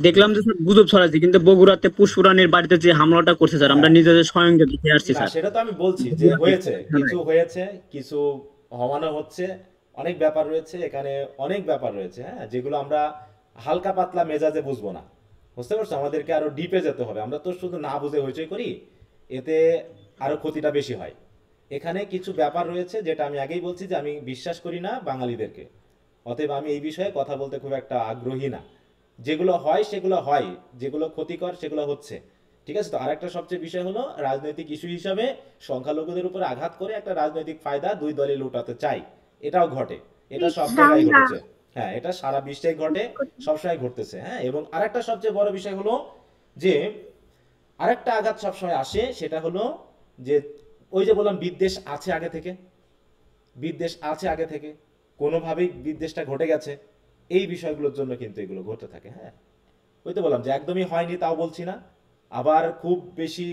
দেখলাম যে স্যার গুজব ছড়াচ্ছে, কিন্তু বগুড়াতে পুষ্পরানীর বাড়িতে যে হামলাটা করছে স্যার, আমরা হ্যাঁ, নিজেদের স্বয়ং দেখে আসছি না স্যার। সেটা তো আমি বলছি যে হয়েছে, কিছু হওয়ানো হচ্ছে, অনেক ব্যাপার রয়েছে এখানে, অনেক ব্যাপার রয়েছে, হ্যাঁ, যেগুলো আমরা হালকা পাতলা মেজাজে বুঝবো না, বুঝতে পারছো? আমাদেরকে আরো ডিপে যেতে হবে, আমরা তো শুধু না বুঝে হইচই করি, এতে আরো ক্ষতিটা বেশি হয়। এখানে কিছু ব্যাপার রয়েছে যেটা আমি আগেই বলছি যে আমি বিশ্বাস করি না বাঙালিদেরকে, অতএব আমি এই বিষয়ে কথা বলতে খুব একটা আগ্রহী না। যেগুলো হয় সেগুলো হয়, যেগুলো ক্ষতিকর সেগুলো হচ্ছে, ঠিক আছে তো? আরেকটা সবচেয়ে বিষয় হলো রাজনৈতিক ইস্যু হিসাবে সংখ্যালঘুদের উপর আঘাত করে একটা রাজনৈতিক ফায়দা দুই দলে লুটাতে চাই, এটাও ঘটে, এটা সব জায়গায় ঘটছে। হ্যাঁ, এটা সারা বিশ্বে ঘটে, সবসময় ঘটতেছে। হ্যাঁ, এবং আরেকটা সবচেয়ে বড় বিষয় হলো যে আরেকটা আঘাত সবসময় আসে, সেটা হলো যে ওই যে বললাম বিদ্বেষ আছে আগে থেকে, বিদ্বেষ আছে আগে থেকে, কোনোভাবেই বিদ্বেষটা ঘটে গেছে, এই বিষয়গুলোর জন্য কিন্তু এগুলো ঘটতে থাকে। হ্যাঁ, ওই তো বললাম যে একদমই হয়নি তাও বলছি না, আবার খুব বেশি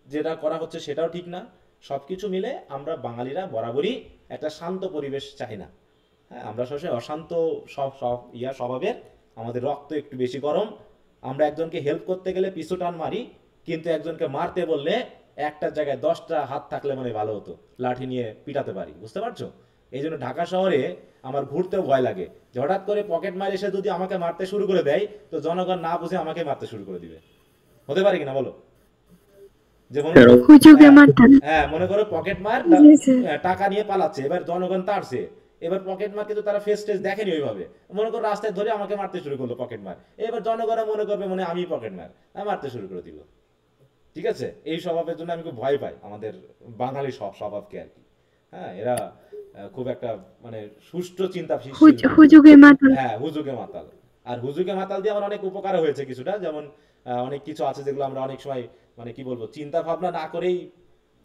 যেটা করা হচ্ছে সেটাও ঠিক না। সবকিছু মিলে আমরা বাঙালিরা বরাবরই একটা শান্ত পরিবেশ চাই না। হ্যাঁ, আমরা সবসময় অশান্ত সব সব স্বভাবের, আমাদের রক্ত একটু বেশি গরম, আমরা একজনকে হেল্প করতে গেলে পিছু টান মারি, কিন্তু একজনকে মারতে বললে একটা জায়গায় 10টা হাত থাকলে মানে ভালো হতো, লাঠি নিয়ে পিটাতে পারি, বুঝতে পারছো? এই জন্য ঢাকা শহরে আমার ঘুরতেও ভয় লাগে, যে হঠাৎ করে পকেট মার এসে যদি আমাকে মারতে শুরু করে দেয়, তো জনগণ না বুঝে আমাকে মারতে শুরু করে দিবে, হতে পারে কিনা বলো? যে মনে করো, হুজুগে হ্যাঁ মাতাল। হ্যাঁ, মনে করো পকেট মার জি স্যার। টাকা নিয়ে পালাচ্ছে, এবার জনগণ তাড়ছে, এবার পকেট মার কিন্তু তারা ফেস টেস দেখেনি ওইভাবে, মনে করো রাস্তায় ধরে আমাকে মারতে শুরু করলো পকেট মার, এবার জনগণ মনে করবে মানে আমি পকেট মার, মারতে শুরু করে দিল। ঠিক আছে, এই স্বভাবের জন্য আমি খুব ভয় পাই আমাদের বাঙালি স্বভাবকে আর কি। হ্যাঁ, এরা খুব একটা মানে সুষ্ঠু চিন্তাশীল না। হুজুগে মাতাল। হ্যাঁ, হুজুগে মাতাল। আর হুজুগে মাতাল দিয়ে আমার অনেক উপকার হয়েছে কিছুটা, যেমন অনেক কিছু আছে যেগুলো আমরা অনেক সময় মানে কি বলবো চিন্তা ভাবনা না করেই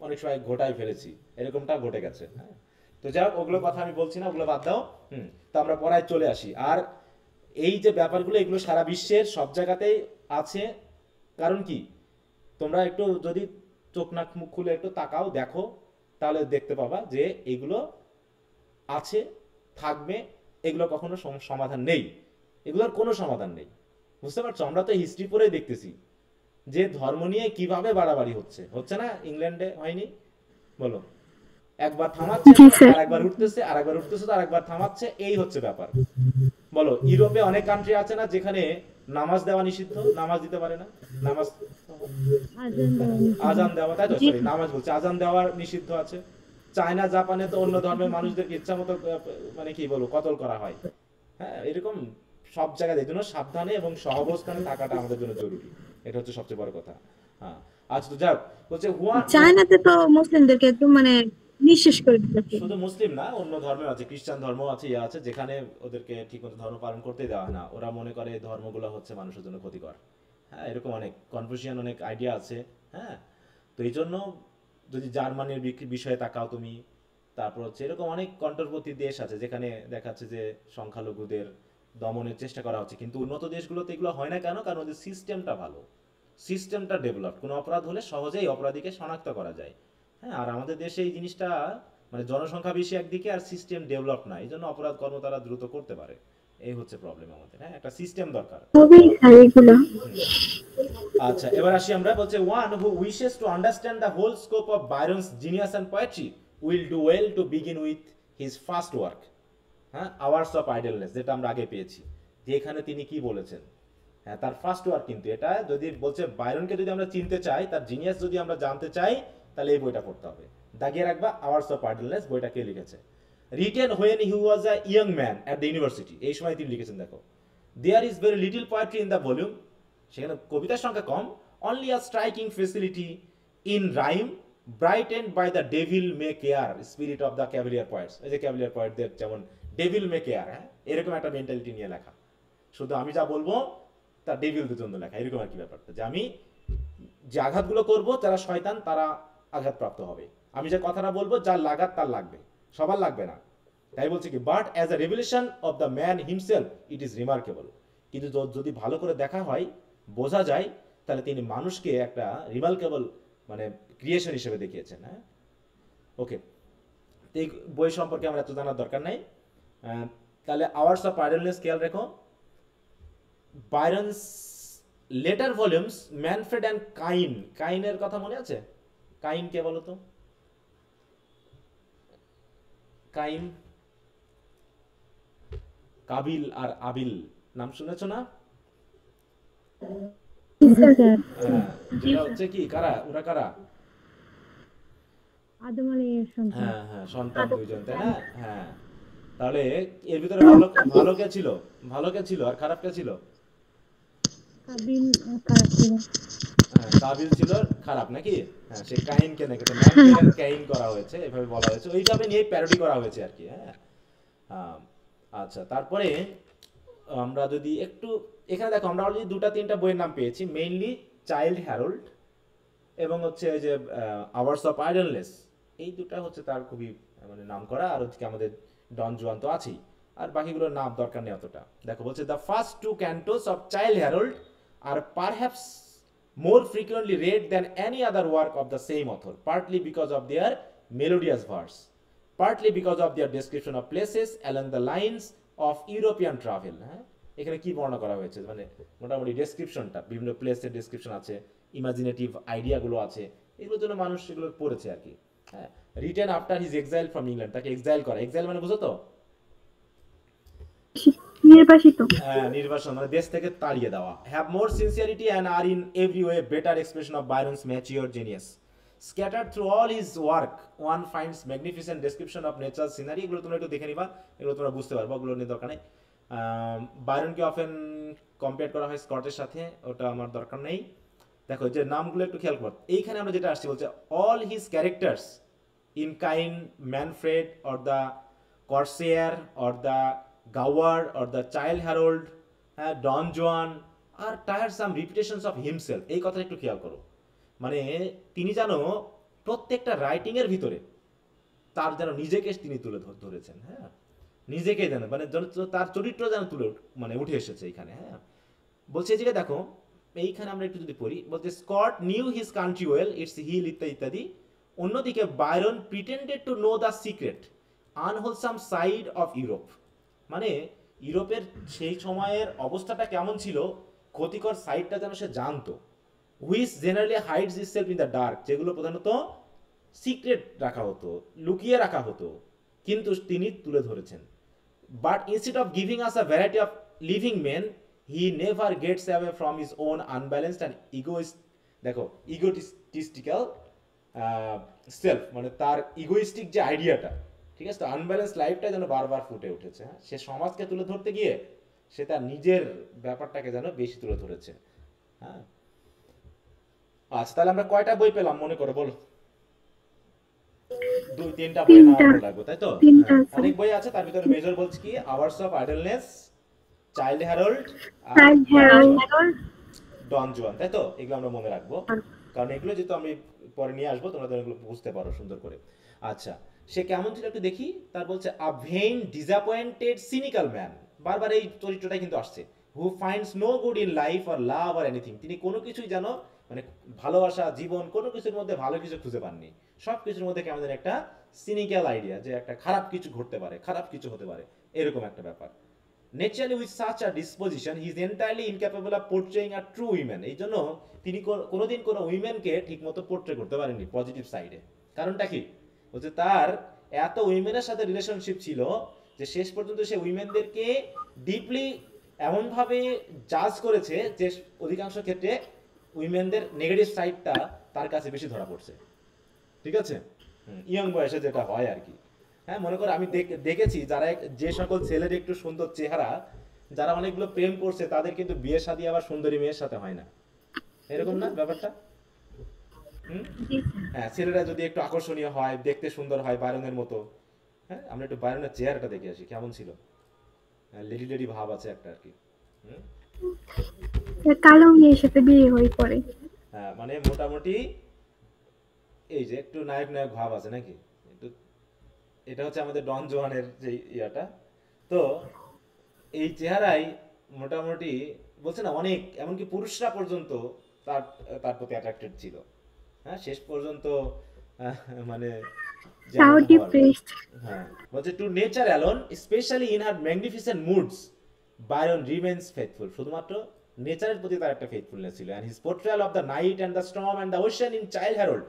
অনেক সময় ঘটাই ফেলেছি, এরকমটা ঘটে গেছে। হ্যাঁ, তো যাই হোক, ওগুলো কথা আমি বলছি না, ওগুলো বাদ দাও। তো আমরা পড়ায় চলে আসি। আর এই যে ব্যাপারগুলো এগুলো সারা বিশ্বের সব জায়গাতেই আছে। কারণ কি, তোমরা একটু যদি চোখ নাক মুখ খুলে একটু তাকাও দেখো, তাহলে দেখতে পাবা যে এগুলো আছে, থাকবে, এগুলো কখনো সমাধান নেই, এগুলোর কোনো সমাধান নেই, বুঝতে পারছো? আমরা তো হিস্ট্রি পড়ে দেখতেছি যে ধর্ম নিয়ে কিভাবে বাড়াবাড়ি হচ্ছে, হচ্ছে না? ইংল্যান্ডে হয়নি? বলো, একবার থামাচ্ছে জি স্যার। আর একবার উঠতেছে, আর একবার উঠতেছে তো আর একবার থামাচ্ছে, এই হচ্ছে ব্যাপার। বলো, ইউরোপে অনেক কান্ট্রি আছে না যেখানে নামাজ দেওয়া নিষিদ্ধ, নামাজ দিতে পারে না, নামাজ আজান দেওয়া, তাই তো? সরি, নামাজ বলছে, আজান দেওয়া নিষিদ্ধ আছে। চায়না জাপানে তো অন্য ধর্মের মানুষদেরকে ইচ্ছা মতো মানে কি বলবো কতল করা হয়। হ্যাঁ, এরকম সব জায়গায়, এই জন্য সাবধানে এবং সহাবস্থানে থাকাটা আমাদের জন্য জরুরি, এটা হচ্ছে সবচেয়ে বড় কথা। হ্যাঁ, আচ্ছা তো যাক, বলছে চায়নাতে তো মুসলিমদেরকে একদম মানে নিঃশেষ করে দিতেছে। শুধু মুসলিম না, অন্য ধর্মেও আছে, খ্রিস্টান ধর্ম আছে, ইয়ে আছে, যেখানে ওদেরকে ঠিক মতো ধর্ম পালন করতেই দেওয়া হয় না, ওরা মনে করে এই ধর্মগুলো হচ্ছে মানুষের জন্য ক্ষতিকর। হ্যাঁ, এরকম অনেক কনফিউশন, অনেক আইডিয়া আছে। হ্যাঁ, তো এই জন্য যদি জার্মানির বিষয়ে তাকাও তুমি, তারপর হচ্ছে এরকম অনেক কণ্ঠবর্তী দেশ আছে যেখানে দেখাচ্ছে যে সংখ্যালঘুদের দমনের চেষ্টা করা হচ্ছে, কিন্তু উন্নত দেশগুলোতে এগুলো হয় না কেন? কারণ ওদের সিস্টেমটা ভালো, সিস্টেমটা ডেভেলপ, কোনো অপরাধ হলে সহজেই অপরাধীকে শনাক্ত করা যায়। হ্যাঁ, আর আমাদের দেশে এই জিনিসটা মানে জনসংখ্যা বেশি একদিকে আর সিস্টেম ডেভেলপ না, এই জন্য অপরাধ কর্ম তারা দ্রুত করতে পারে। এই হচ্ছে প্রবলেম আমাদের। হ্যাঁ, একটা সিস্টেম দরকার। খুবই খাই এগুলো। আচ্ছা, এবার আসি আমরা, বলছে one who wishes to understand the whole scope of Byron's genius and poetry will do well to begin with his first work, হ্যাঁ, আওয়ার্স অফ আইডলনেস, যেটা আমরা আগে পেয়েছি, যে এখানে তিনি কি বলেছেন। হ্যাঁ, তার ফার্স্ট ওয়ার্ক কিন্তু এটা, যদি বলছে বায়রনকে যদি আমরা চিনতে চাই, তার জিনিয়াস যদি আমরা জানতে চাই, তাহলে এই বইটা পড়তে হবে। দাগিয়ে রাখবা আওয়ার্স অফ আইডলনেস, বইটা কে লিখেছে? Written when he was a young man at the university, এই সময় তিনি লিখেছেন। দেখো, there is very little poetry in the volume, সেখানে কবিতার সংখ্যা কম, only a striking facility in rhyme brightened by the devil may care spirit of the Cavalier poets. এই যে ক্যাভেলিয়ার পয়েটদের যেমন ডেভিল মে কেয়ার, হ্যাঁ, এরকম একটা মেন্টালিটি নিয়ে লেখা। শুধু আমি যা বলবো তা ডেভিলদের জন্য লেখা, এরকম আর কি ব্যাপারটা, যে আমি যে আঘাতগুলো করব যারা শয়তান তারা আঘাতপ্রাপ্ত হবে, আমি যে কথাটা বলবো যার লাগাত তার লাগবে, সবার লাগবে না। তাই বলছে কি, but as a revelation of the man himself it is remarkable, কিন্তু যদি ভালো করে দেখা হয়, বোঝা যায়, তাহলে তিনি মানুষকে একটা রিমার্কেবল মানে ক্রিয়েশন হিসেবে দেখিয়েছেন। হ্যাঁ, ওকে, এই বই সম্পর্কে আমরা এত জানার দরকার নাই। তাহলে আওয়ার্স অফ আইডলনেস খেয়াল রেখো। বায়রনস লেটার ভলিউমস ম্যানফ্রেড অ্যান্ড কাইন, কাইনের কথা মনে আছে? কাইন কে বলো তো? কাইন, কাবিল আর আবিল নাম শুনেছো না? যেটা হচ্ছে কি, কারা ওরা, কারা? আদম আলাইহিস সালাম। হ্যাঁ হ্যাঁ, সন্তান দুইজন, তাই না? হ্যাঁ, তাহলে এর ভিতরে ভালো ভালো কে ছিল, ভালো কে ছিল আর খারাপ কে ছিল? কাবিল খারাপ ছিল। হ্যাঁ, কাবিল ছিল খারাপ নাকি? হ্যাঁ, সে কাইনকে নাকি তো ম্যানফ্রেড কাইন করা হয়েছে, এভাবে বলা হয়েছে, ওইভাবে নিয়ে প্যারোডি করা হয়েছে আর কি। হ্যাঁ, আচ্ছা, তারপরে আমরা যদি একটু এখানে দেখো, আমরা অলরেডি দুটা তিনটা বইয়ের নাম পেয়েছি, মেইনলি চাইল্ড হ্যারোল্ড এবং হচ্ছে যে আওয়ার্স অফ আইডলনেস, এই দুটা হচ্ছে তার খুবই মানে নাম করা, আর হচ্ছে আমাদের ডন জুয়ান তো আছেই, আর বাকিগুলোর নাম দরকার নেই অতটা। দেখো, বলছে the first two cantos of Childe Harold are perhaps more frequently read than any other work of the same author, partly because of their melodious verse, partly because of their description of places along the lines of European travel. হ্যাঁ, এখানে কি বর্ণনা করা হয়েছে, মানে মোটামুটি ডেসক্রিপশনটা, বিভিন্ন প্লেসের ডেসক্রিপশন আছে, ইমাজিনেটিভ আইডিয়াগুলো আছে, এগুলোর জন্য মানুষ এগুলো পড়েছে আর কি। হ্যাঁ, written after his exile from England, তাকে এক্সাইল করা, এক্সাইল মানে বুঝো তো? নির্বাসিত। হ্যাঁ, নির্বাসন মানে দেশ থেকে তাড়িয়ে দেওয়া। Have more sincerity and are in every way better expression of Byron's mature genius, scattered through all his work one finds magnificent description of nature scenery. এগুলো তোমরা একটু দেখে নিবা, এগুলো তোমরা বুঝতে পারবো, ওগুলো নিয়ে দরকার নেই। বায়রনকে অফেন কম্পেয়ার করা হয় স্কটের সাথে, ওটা আমার দরকার নেই। দেখো যে নামগুলো একটু খেয়াল কর, এইখানে আমরা যেটা আসছি, বলছে all his characters in Cain, Manfred or the Corsair or the Giaour or the Childe Harold, হ্যাঁ, ডন জোয়ান আর টায়ারসাম রিপিটেশনস অফ হিমসেলফ। এই কথাটা একটু খেয়াল করো, মানে তিনি যেন প্রত্যেকটা রাইটিং এর ভিতরে তার যেন নিজেকে তিনি তুলে ধরেছেন। হ্যাঁ, নিজেকে যেন মানে তার চরিত্র যেন তুলে মানে উঠে এসেছে এখানে। হ্যাঁ, বলছে এই জায়গায় দেখো, এইখানে আমরা একটু যদি পড়ি, বলছে Scott knew his country well, its hill ইত্যাদি ইত্যাদি। অন্যদিকে Byron pretended to know the secret unwholesome side of Europe, মানে ইউরোপের সেই সময়ের অবস্থাটা কেমন ছিল, ক্ষতিকর সাইডটা যেন সে জানতো। Which generally hides itself in the dark, যেগুলো প্রধানত সিক্রেট রাখা হতো, লুকিয়ে রাখা হতো, কিন্তু তিনি তুলে ধরেছেন। But instead of giving us a variety of living men, he never gets away from his own unbalanced and egotistical self, মানে তার ইগোইস্টিক যে আইডিয়াটা, ঠিক আছে, তো আনব্যালেন্স লাইফটা যেন বারবার ফুটে উঠেছে। হ্যাঁ, সে সমাজকে তুলে ধরতে গিয়ে সে তার নিজের ব্যাপারটাকে যেন বেশি তুলে ধরেছে। হ্যাঁ, আচ্ছা, তাহলে আমরা কয়টা বই পেলাম মনে করো, বলো? দুই তিনটা বই লাগবে, তাই তো? অনেক বই আছে, তার ভিতরে মেজর বলছি কি, Hours of Idleness, Childe Harold, Don Juan, তাই তো? এগুলো আমরা মনে রাখবো, কারণ এগুলো যেহেতু আমি পরে নিয়ে আসবো, তোমরা এগুলো বুঝতে পারো সুন্দর করে। আচ্ছা, সে কেমন ছিল একটু দেখি। তার বলছে a vain disappointed cynical man, বারবার এই চরিত্রটাই কিন্তু আসছে, who finds no good in life or love or anything, তিনি কোনো কিছুই যেন মানে ভালোবাসা জীবন কোনো কিছুর মধ্যে ভালো কিছু খুঁজে পাননি, সব কিছুর মধ্যে কেমন যেন একটা সিনিক্যাল আইডিয়া যে একটা খারাপ কিছু ঘটতে পারে, খারাপ কিছু হতে পারে, এরকম একটা ব্যাপার। Naturally with such a disposition he is entirely incapable of portraying a true woman, এই জন্য তিনি কোনোদিন কোনো উইমেনকে ঠিকমতো পোর্ট্রে করতে পারেননি পজিটিভ সাইডে। কারণটা কি, বলছে তার এত উইমেনের সাথে রিলেশনশিপ ছিল যে শেষ পর্যন্ত সে উইমেনদেরকে ডিপলি এমনভাবে জাজ করেছে যে অধিকাংশ ক্ষেত্রে উইমেনদের নেগেটিভ সাইডটা তার কাছে বেশি ধরা পড়ছে। ঠিক আছে, ইয়ং বয়সে যেটা হয় আর কি। হ্যাঁ, মনে করো আমি দেখেছি যারা যে সকল ছেলের একটু সুন্দর চেহারা, যারা অনেকগুলো প্রেম করছে তাদের কিন্তু বিয়ে শাদী আবার সুন্দরী মেয়ের সাথে হয় না, এরকম না ব্যাপারটা? হ্যাঁ, ছেলেরা যদি একটু আকর্ষণীয় হয়, দেখতে সুন্দর হয় বাইরনের মতো। হ্যাঁ, আমরা একটু বাইরনের চেহারাটা দেখে আসি কেমন ছিল, লেডি লেডি ভাব আছে একটা আর কি। কালো মেয়ের সাথে বিয়ে হয়ে পড়ে। হ্যাঁ, মানে মোটামুটি এই যে একটু নায়ক নায়ক ভাব আছে নাকি একটু, এটা হচ্ছে আমাদের ডন জোয়ানের যে ইয়াটা। তো এই চেহারাই মোটামুটি বলছে না অনেক, এমনকি পুরুষরা পর্যন্ত তার তার প্রতি অ্যাট্রাক্টেড ছিল। হ্যাঁ, শেষ পর্যন্ত মানে তাও ডিপ্রেসড। হ্যাঁ, বলছে to nature alone specially in her magnificent moods Byron remains faithful, শুধুমাত্র নেচারের প্রতি তার একটা ফেথফুলনেস ছিল। And his portrayal of the night and the storm and the ocean in Childe Harold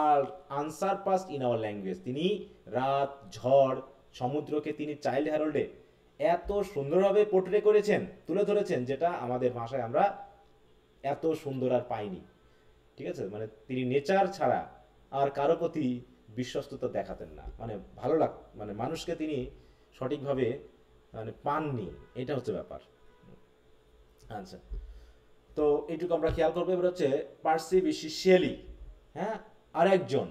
are unsurpassed in our language, তিনি রাত ঝড় সমুদ্রকে তিনি চাইল্ড হ্যারোল্ডে এত সুন্দরভাবে পোর্ট্রে করেছেন, তুলে ধরেছেন, যেটা আমাদের ভাষায় আমরা এত সুন্দর আর পাইনি। ঠিক আছে, মানে তিনি নেচার ছাড়া আর কারো প্রতি বিশ্বস্ততা দেখাতেন না, মানে ভালো মানে মানুষকে তিনি সঠিকভাবে মানে পাননি, এটা হচ্ছে ব্যাপার। আচ্ছা, তো এইটুকু আমরা খেয়াল করবো। এবার হচ্ছে পার্সি বিশি শেলি, হ্যাঁ, আরেকজন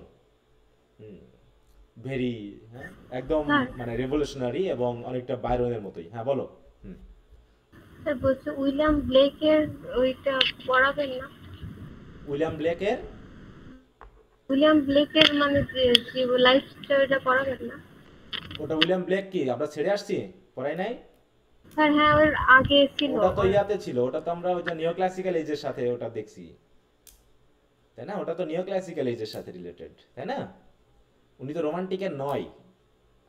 ভেরি একদম মানে রেভলিউশনারি এবং অনেকটা বাইরনের মতোই। হ্যাঁ বলো। স্যার বলছে উইলিয়াম ব্লেকের ওইটা পড়াবেন না? উইলিয়াম ব্লেকের মানে যে লাইফ স্টোরিটা পড়াবেন না? ওটা উইলিয়াম ব্লেক কি আমরা ছেড়ে আসছি, পড়াই নাই স্যার? হ্যাঁ, ওর আগে ছিল। ওটা তো ইয়াতে ছিল, ওটা তো আমরা ওইটা নিও ক্লাসিক্যাল এজের সাথে ওটা দেখছি, তাই না? ওটা তো নিও ক্লাসিক্যাল এজের সাথে রিলেটেড, তাই না? উনি তো রোমান্টিকের নয়,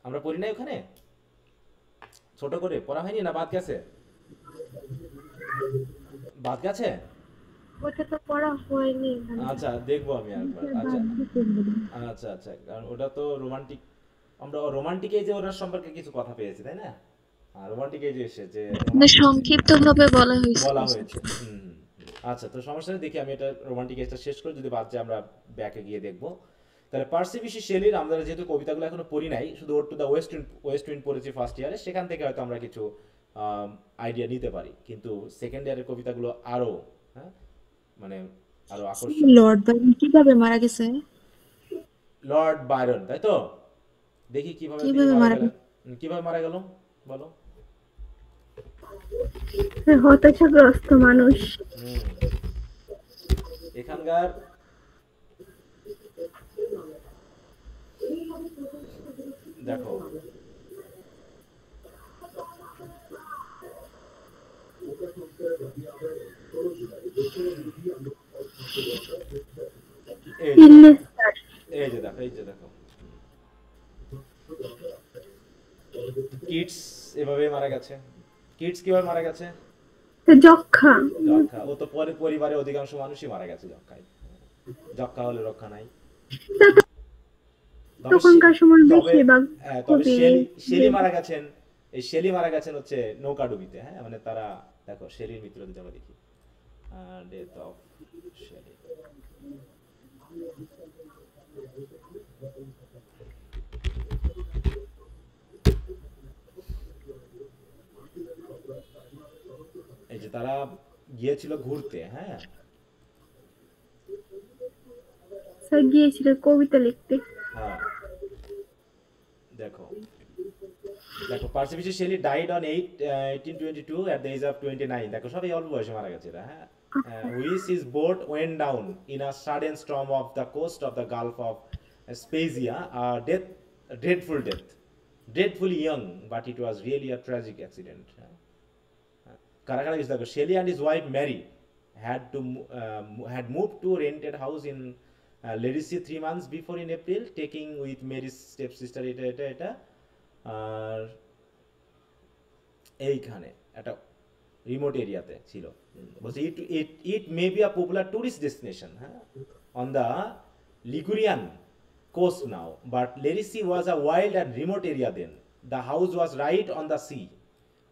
আমরা পড়ি নাই ওখানে? ছোট করে পড়া হয়নি না? বাদ গেছে? বাদ গেছে? ওটা তো পড়া হয়নি। আচ্ছা, দেখবো আমি একবার। আচ্ছা আচ্ছা আচ্ছা, কারণ ওটা তো রোমান্টিক, আমরা রোমান্টিক এজে ওনার সম্পর্কে কিছু কথা পেয়েছি, তাই না? রোমান্টিক এজে এসে যে সংক্ষিপ্তভাবে বলা হয়েছে। আচ্ছা, তো সমস্যা নেই, দেখি আমি এটা রোমান্টিক এজটা শেষ করে যদি বাদ যায় আমরা ব্যাকে গিয়ে দেখবো। তাহলে পার্সি বিশি শেলির আমরা যেহেতু কবিতাগুলো এখনো পড়ি নাই, শুধু ওর টু দ্য ওয়েস্ট উইন্ড পড়েছি ফার্স্ট ইয়ারে, সেখান থেকে হয়তো আমরা কিছু আইডিয়া নিতে পারি, কিন্তু সেকেন্ড ইয়ারের কবিতাগুলো আরো মানে আরো আকর্ষণীয়। লর্ড বাইরন কিভাবে মারা গেছে? লর্ড বাইরন, তাই তো? দেখি কিভাবে মারা গেল বলো। হতাশাগ্রস্ত মানুষ। এখানকার দেখো এই যে দেখো কিডস এভাবে মারা গেছে। কিডস কিভাবে মারা গেছে? যক্ষা। ও তো পরিবারে অধিকাংশ মানুষই মারা গেছে যক্ষায়। যক্ষা হলে রক্ষা নাই। তখনকার সময় বেশিরভাগ তবে শেলি মারা গেছেন, এই শেলি মারা গেছেন হচ্ছে নৌকাডুবিতে। হ্যাঁ, মানে তারা দেখো শেলির মৃত্যু যদি আমরা দেখি, ডেথ অফ শেলি। এই যে তারা গিয়েছিল ঘুরতে, হ্যাঁ স্যার গিয়েছিল কবিতা লিখতে। হ্যাঁ, দেখো Percy Bysshe Shelley died on 1822 at the age of 29। দেখো সবাই অল্প বয়সে মারা গেছে। হ্যাঁ, which his boat went down in a sudden storm off the coast of the Gulf of Spezia, dreadful death, dreadfully young, but it was really a tragic accident. কারা কারা গেছে দেখো, Shelley and his wife Mary had moved to rented house in Ledisi 3 months before in April, taking with Mary's stepsister এটা আর এইখানে একটা রিমোট এরিয়াতে ছিল। বলছে it may be a popular tourist destination, হ্যাঁ, on the Ligurian coast now, but Ledisi was a wild and remote area then. The house was right on the sea,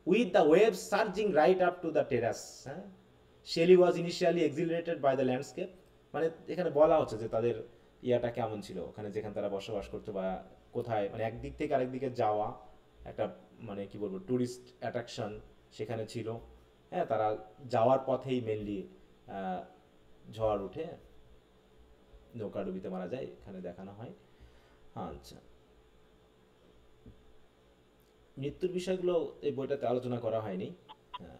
with the waves surging right up to the terrace. Shelley was initially exhilarated by the landscape. মানে এখানে বলা হচ্ছে যে তাদের ইয়াটা কেমন ছিল ওখানে যেখানে তারা বসবাস করতো, বা কোথায় মানে একদিক থেকে আরেক দিকে যাওয়া একটা মানে কি বলবো টুরিস্ট অ্যাট্রাকশন সেখানে ছিল। হ্যাঁ, তারা যাওয়ার পথেই মেনলি ঝড় উঠে নৌকাডুবিতে মারা যায়, এখানে দেখানো হয়। আচ্ছা, মৃত্যুর বিষয়গুলো এই বইটাতে আলোচনা করা হয়নি। হ্যাঁ,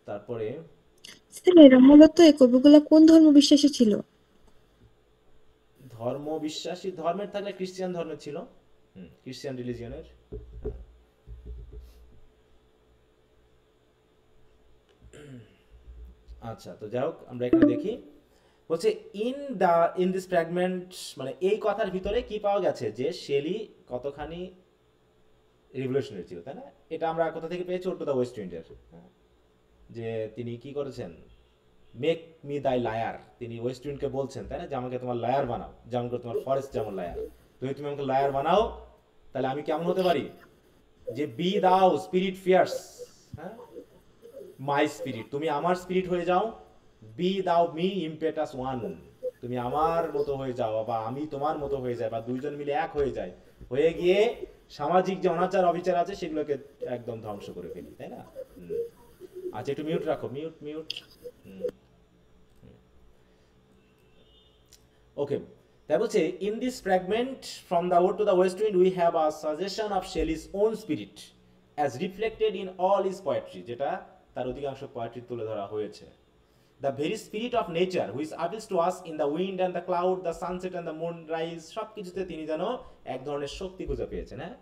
তারপরে স্যার এরা মূলত এই কবিগুলো কোন ধর্ম বিশ্বাসী ছিল? ধর্ম বিশ্বাসী, ধর্মের থাকলে খ্রিস্টান ধর্মের ছিল, খ্রিস্টান রিলিজিয়নের। আচ্ছা, তো যাই হোক আমরা এখানে দেখি বলছে ইন দিস ফ্র্যাগমেন্ট, মানে এই কথার ভিতরে কি পাওয়া গেছে যে শেলি কতখানি রিভলিউশনারি ছিল, তাই না? এটা আমরা কোথা থেকে পেয়েছি? টু দ্য ওয়েস্ট উইন্ডের, যে তিনি কি করেছেন, মেক মি দাই লায়ার, তিনি ওয়েস্ট উইন্ডকে বলছেন, তাই না, যে আমাকে তোমার লায়ার বানাও, যেমন করে তোমার ফরেস্ট যেমন লায়ার, তুমি আমাকে লায়ার বানাও, তাহলে আমি কেমন হতে পারি, যে বি দাও স্পিরিট ফিয়ার্স, হ্যাঁ, মাই স্পিরিট, তুমি আমার স্পিরিট হয়ে যাও, বি দাও মি ইম্পেটাস ওয়ান, তুমি আমার মতো হয়ে যাও বা আমি তোমার মতো হয়ে যায়, বা দুইজন মিলে এক হয়ে যায়, হয়ে গিয়ে সামাজিক যে অনাচার অবিচার আছে সেগুলোকে একদম ধ্বংস করে ফেলি, তাই না? আচ্ছা, একটু মিউট রাখো, মিউট। ওকে, তাই বলছে in this fragment from the Ode to the West Wind we have a suggestion of Shelley's own spirit as reflected in all his poetry, যেটা তার অধিকাংশ পোয়েট্রি তুলে ধরা হয়েছে। The very spirit of nature which appeals to us in the wind and the cloud, the sunset and the moonrise, সব কিছুতে তিনি যেন এক ধরনের শক্তি খুঁজে পেয়েছেন। হ্যাঁ,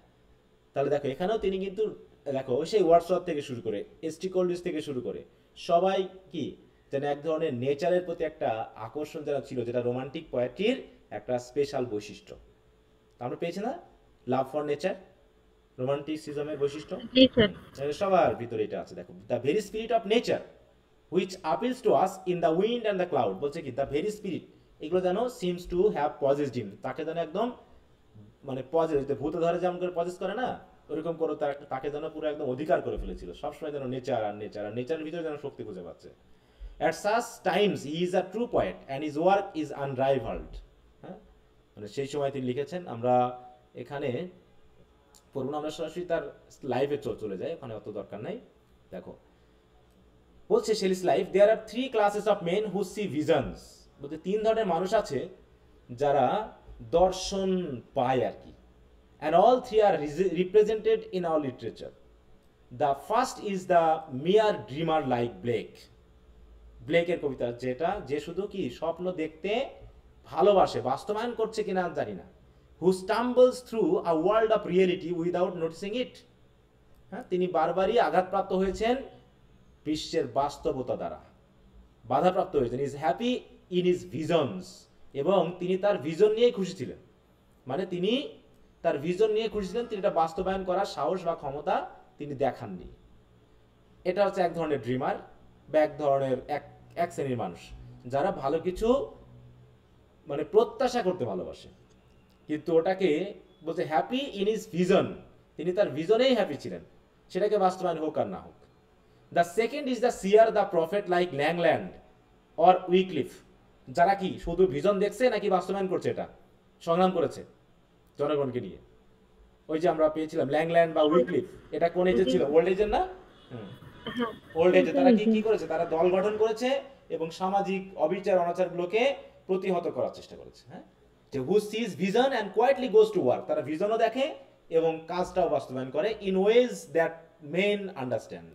তাহলে দেখো এখানেও তিনি কিন্তু দেখো সেই ওয়ার্ডসওয়ার্থ থেকে শুরু করে এসটি কোল্ডিস থেকে শুরু করে সবাই কি যেন এক ধরনের নেচারের প্রতি একটা আকর্ষণ যেন ছিল, যেটা রোমান্টিক পোয়েট্রির একটা স্পেশাল বৈশিষ্ট্য। আমরা পেয়েছি না, লাভ ফর নেচার, রোমান্টিসিজমের বৈশিষ্ট্য সবার ভিতরে এটা আছে। দেখো, the very spirit of nature which appeals to us in the wind and the cloud, বলছে কি the very spirit, এগুলো যেন seems to have possessed him, তাকে যেন একদম মানে পজেস, ভূত ধরে যেমন করে পজেস করে না, ওরকম করে তাকে যেন পুরো একদম অধিকার করে ফেলেছিল, সবসময় যেন নেচারের ভিতরে যেন শক্তি খুঁজে পাচ্ছে। At such times he is a true poet and his work is unrivaled, হ্যাঁ, মানে সেই সময় তিনি লিখেছেন। আমরা এখানে পড়ব না, আমরা সরাসরি তার লাইভে চলে যাই, ওখানে অত দরকার নাই। দেখো বলছে Shelley's life, there are 3 classes of men who see visions, বলতে 3 ধরনের মানুষ আছে যারা দর্শন পায় আর কি, and all 3 are represented in our literature. The first is the mere dreamer like Blake. ব্লেকের কবিতা, যেটা যে শুধু কি স্বপ্ন দেখতে ভালোবাসে, বাস্তবায়ন করছে কিনা জানি না, who stumbles through a world of reality without noticing it. হ্যাঁ, তিনি বারবারই আঘাতপ্রাপ্ত হয়েছেন বিশ্বের বাস্তবতা দ্বারা, বাধাপ্রাপ্ত হয়েছেন। Is happy in his visions, এবং তিনি তার ভিজন নিয়ে খুশি ছিলেন, মানে তিনি তার ভিজন নিয়ে খুশি ছিলেন, তিনি এটা বাস্তবায়ন করার সাহস বা ক্ষমতা তিনি দেখাননি। এটা হচ্ছে এক ধরনের ড্রিমার বা এক ধরনের এক শ্রেণীর মানুষ যারা ভালো কিছু মানে প্রত্যাশা করতে ভালোবাসে, কিন্তু ওটাকে বলছে হ্যাপি ইন হিজ ভিজন, তিনি তার ভিজনেই হ্যাপি ছিলেন, সেটাকে বাস্তবায়ন হোক আর না হোক। The second is the seer, the prophet like Langland or Wycliffe, যারা কি শুধু ভিজন দেখছে নাকি বাস্তবায়ন করছে, এটা সংগ্রাম করেছে জনগণকে নিয়ে। ওই যে আমরা পেয়েছিলাম ল্যাংল্যান্ড বা উইকলিফ, এটা কোন এজে ছিল? ওল্ড এজের না? ওল্ড এজে তারা কি করেছে? তারা দল গঠন করেছে এবং সামাজিক অবিচার অনাচারগুলোকে প্রতিহত করার চেষ্টা করেছে। হ্যাঁ, যে who sees vision and quietly goes to work, তারা ভিজনও দেখে এবং কাজটাও বাস্তবায়ন করে in ways that men understand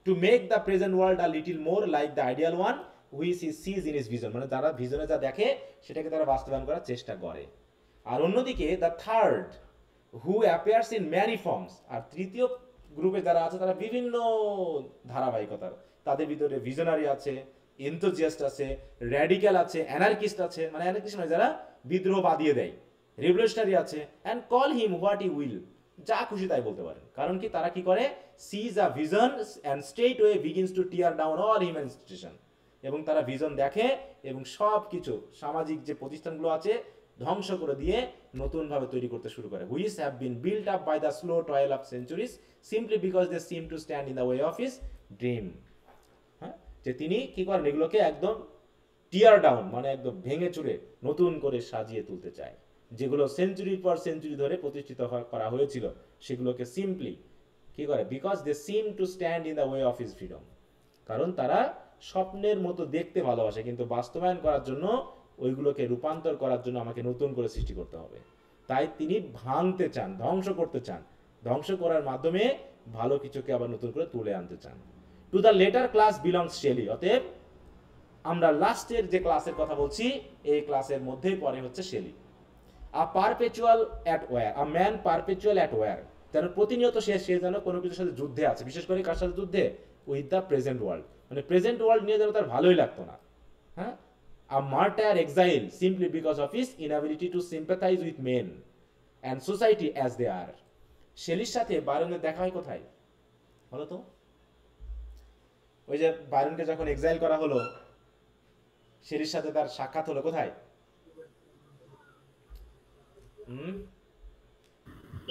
to make the present world a little more like the ideal one which he sees in his vision, মানে যারা ভিজনে যা দেখে সেটাকে তারা বাস্তবায়ন করার চেষ্টা করে। আর অন্যদিকে the third who appears in many forms, আর তৃতীয় গ্রুপে যারা আছে তারা বিভিন্ন ধারাবাহিকতার, তাদের ভিতরে ভিশনারি আছে, এনথুজিয়াস্ট আছে, র্যাডিক্যাল আছে, অ্যানার্কিস্ট আছে, মানে অ্যানার্কিস্ট নয়, যারা বিদ্রোহ বাদিয়ে দেয়, রিভলিউশনারি আছে, and call him what E will, যা খুশি তাই বলতে পারেন। কারণ কি, তারা কি করে, seize a vision and straight way begins to tear down all human institution, এবং তারা ভিজন দেখে এবং সব কিছু সামাজিক যে প্রতিষ্ঠানগুলো আছে ধ্বংস করে দিয়ে নতুনভাবে তৈরি করতে শুরু করে। Which have been built up by the slow toil of centuries simply because they seem to stand in the way of his dream. হ্যাঁ, যে তিনি কি করেন, এগুলোকে একদম টিয়ার ডাউন, মানে একদম ভেঙে চুরে নতুন করে সাজিয়ে তুলতে চায়। যেগুলো সেঞ্চুরির পর সেঞ্চুরি ধরে প্রতিষ্ঠিত করা হয়েছিল সেগুলোকে সিম্পলি কি করে, because they seem to stand in the way of his freedom, কারণ তারা স্বপ্নের মতো দেখতে ভালোবাসে, কিন্তু বাস্তবায়ন করার জন্য ওইগুলোকে রূপান্তর করার জন্য আমাকে নতুন করে সৃষ্টি করতে হবে। তাই তিনি ভাঙতে চান, ধ্বংস করতে চান, ধ্বংস করার মাধ্যমে ভালো কিছুকে আবার নতুন করে তুলে আনতে চান। To the latter class belongs Shelley, অতএব আমরা লাস্টের যে ক্লাসের কথা বলছি এই ক্লাসের মধ্যেই পরে হচ্ছে Shelley. A perpetual at war, a man perpetual at war, যেন প্রতিনিয়ত সে যেন কোনো কিছুর সাথে যুদ্ধে আছে, বিশেষ করে কার সাথে যুদ্ধে, উইথ দ্য প্রেজেন্ট ওয়ার্ল্ড, মানে প্রেজেন্ট ওয়ার্ল্ড নিয়ে যেন তার ভালোই লাগতো না। হ্যাঁ, a martyr exile simply because of his inability to sympathize with men and society as they are. শেলির সাথে বায়রনের দেখা হয় কোথায় বলো তো? ওই যে বায়রনকে যখন এক্সাইল করা হলো, শেলির সাথে তার সাক্ষাৎ হলো কোথায়?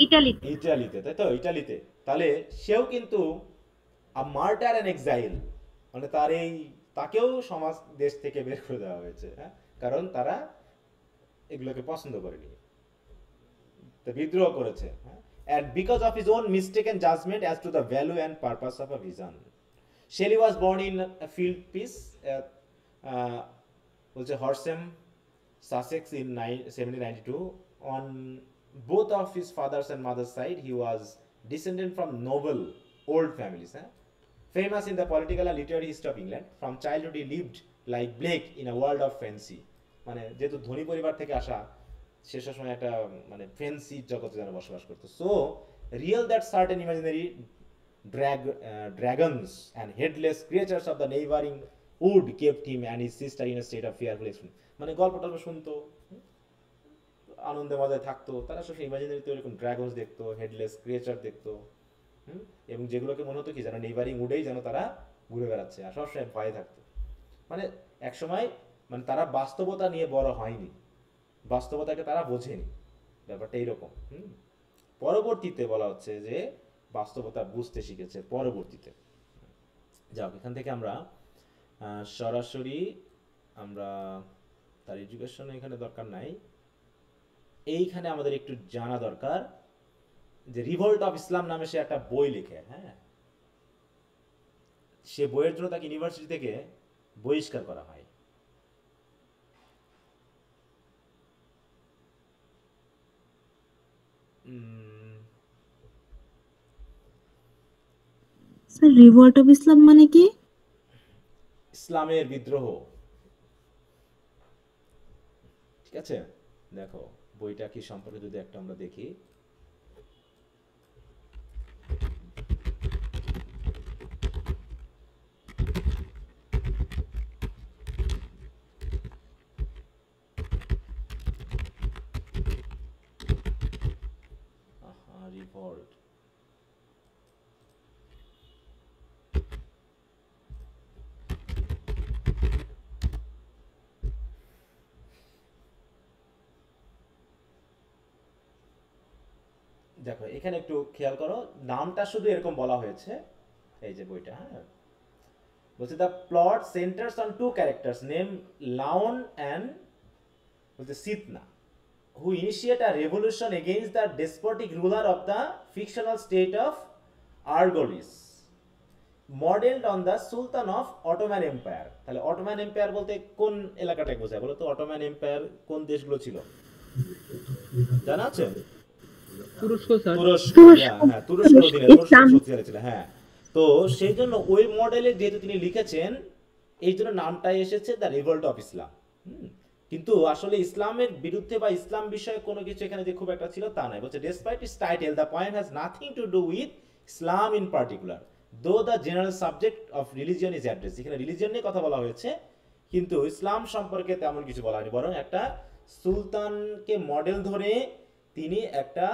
ইটালিতে। ইটালিতে, তাই তো, ইটালিতে। তাহলে সেও কিন্তু a martyr and exile, মানে তার এই তাকেও সমাজ দেশ থেকে বের করে দেওয়া হয়েছে। হ্যাঁ, কারণ তারা এগুলোকে পছন্দ করেনি, বিদ্রোহ করেছে। And because of his own mistaken judgment as to the value and purpose of a vision. Shelley was born in a field piece বলছে Horsham, Sussex in 1792. On both of his father's and mother's side, he was descended from noble old families. Famous in the political and literary history of England. From childhood he lived like Blake in a world of fancy. মানে যেহেতু ধনী পরিবার থেকে আসা, সে সময় একটা মানে ফ্যান্সি জগতে যেন বসবাস করতো। So real that certain imaginary dragons and headless creatures of the neighboring wood kept him and his sister in a state of fearful excitement. মানে গল্প টল্প শুনতো, আনন্দে মজায় থাকতো, তারা সব ইমাজিনারিতে এরকম ড্রাগনস দেখতো, হেডলেস ক্রিয়েচার দেখতো, এবং যেগুলোকে মনে হতো কি যেন নেইবারিং উডেই যেন তারা ঘুরে বেড়াচ্ছে, আর সবসময় ভয়ে থাকতো। মানে একসময় মানে তারা বাস্তবতা নিয়ে বড় হয়নি, বাস্তবতাকে তারা বোঝেনি, ব্যাপারটা এইরকম। পরবর্তীতে বলা হচ্ছে যে বাস্তবতা বুঝতে শিখেছে পরবর্তীতে। যাক, এখান থেকে আমরা সরাসরি আমরা তার এডুকেশন এখানে দরকার নাই, এইখানে আমাদের একটু জানা দরকার যে রিভল্ট অফ ইসলাম নামে সে একটা বই লিখে। হ্যাঁ, সে বইয়ের জন্য তাকে ইউনিভার্সিটি থেকে বহিষ্কার করা হয়। স্যার, রিভল্ট অফ ইসলাম মানে কি? ইসলামের বিদ্রোহ। ঠিক আছে, দেখো বইটা কি সম্পর্কে যদি একটা আমরা দেখি। রিভল্ট, দেখো এখানে একটু খেয়াল করো, নামটা শুধু এরকম বলা হয়েছে, এই যে বইটা। হ্যাঁ, বলছে the plot centres on two characters name Laon and বলছে Cythna, who initiate a revolution against the despotic ruler of the fictional state of Argolis, modeled on the Sultan of Ottoman Empire. তাহলে অটোমান এম্পায়ার বলতে কোন এলাকাটাকে বোঝায় বলো তো? অটোমান এম্পায়ার কোন দেশগুলো ছিল জানা আছে? তুরস্ক স্যার। তুরস্ক, হ্যাঁ, তুরস্ক অধীনে তুরস্ক শক্তিশালী ছিল। হ্যাঁ, তো সেই জন্য ওই মডেলে যেহেতু তিনি লিখেছেন, এই জন্য নামটাই এসেছে দ্য রিভল্ট অফ ইসলাম। কিন্তু আসলে ইসলামের বিরুদ্ধে বা ইসলাম বিষয়ে কোনো কিছু এখানে যে খুব একটা ছিল তা নাই। বলছে despite its title the poem has nothing to do with Islam in particular, though the general subject of religion is address. এখানে রিলিজিয়ন নিয়ে কথা বলা হয়েছে, কিন্তু ইসলাম সম্পর্কে তেমন কিছু বলা হয়নি, বরং একটা সুলতানকে মডেল ধরে তিনি একটা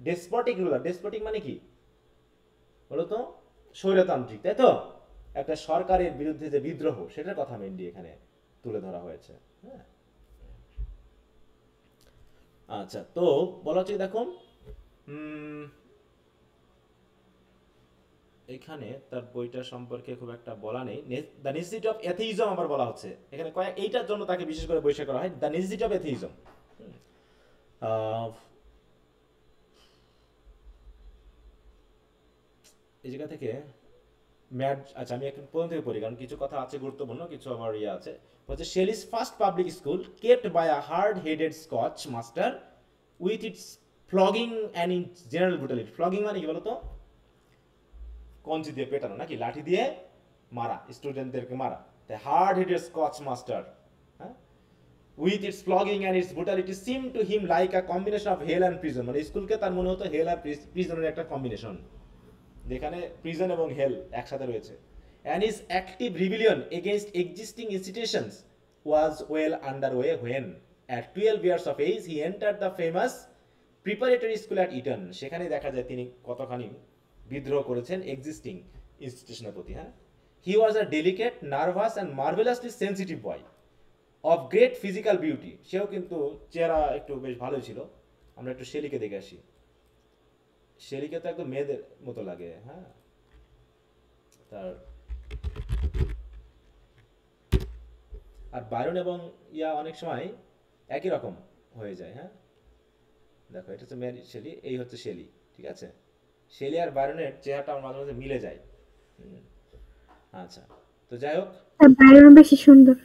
ডেসপটিক রুলার, ডেসপটিক মানে কি বলো তো, স্বৈরতান্ত্রিক, তাই তো, একটা সরকারের বিরুদ্ধে যে বিদ্রোহ সেটার কথা মেনলি এখানে তুলে ধরা হয়েছে। হ্যাঁ, আচ্ছা, তো বলা হচ্ছে দেখো এখানে তার বইটা সম্পর্কে খুব একটা বলা নেই। দ্য নেসেসিটি অফ এথিইজম আবার বলা হচ্ছে এখানে, কয়েক এইটার জন্য তাকে বিশেষ করে বহিষ্কার করা হয়, দ্য নেসেসিটি অফ এথিইজম। এই জায়গা থেকে ম্যাড, আচ্ছা আমি এখন প্রথম থেকে পড়ি কারণ কিছু কথা আছে গুরুত্বপূর্ণ, কিছু আবার ইয়ে আছে। হচ্ছে Shelley's first public school kept by a hard headed Scotch master with its flogging and in general brutality. Flogging মানে কি বলতো, কঞ্চি দিয়ে পেটানো নাকি লাঠি দিয়ে মারা, স্টুডেন্টদেরকে মারা। The hard headed Scotch master, হ্যাঁ, with its flogging and its brutality seem to him like a combination of hell and prison. মানে স্কুলকে তার মনে হতো হেল আর প্রিজনের একটা কম্বিনেশন, যেখানে প্রিজন এবং হেল একসাথে রয়েছে। And his active rebellion against existing institutions was well underway when at 12 years of age he entered the famous preparatory school at Eton। সেখানে দেখা যায় তিনি কতখানি বিদ্রোহ করেছেন এক্সিস্টিং ইনস্টিটিউশনের প্রতি। হ্যাঁ, he was a delicate, nervous and marvellously sensitive boy of great physical beauty. সেও কিন্তু চেহারা একটু বেশ ভালোই ছিল। আমরা একটু শেলিকে দেখে আসি। শেলিকে তো একদম মেয়েদের মতো লাগে। হ্যাঁ, তার আর বায়রন এবং ইয়া অনেক সময় একই রকম হয়ে যায়। হ্যাঁ, দেখো এটা হচ্ছে মেরি শেলি, এই হচ্ছে শেলি, ঠিক আছে। শেলি আর বায়রনের চেহারাটা আমার মাঝে মাঝে মিলে যায়। আচ্ছা, তো যাই হোক, বাইরন বেশি সুন্দর।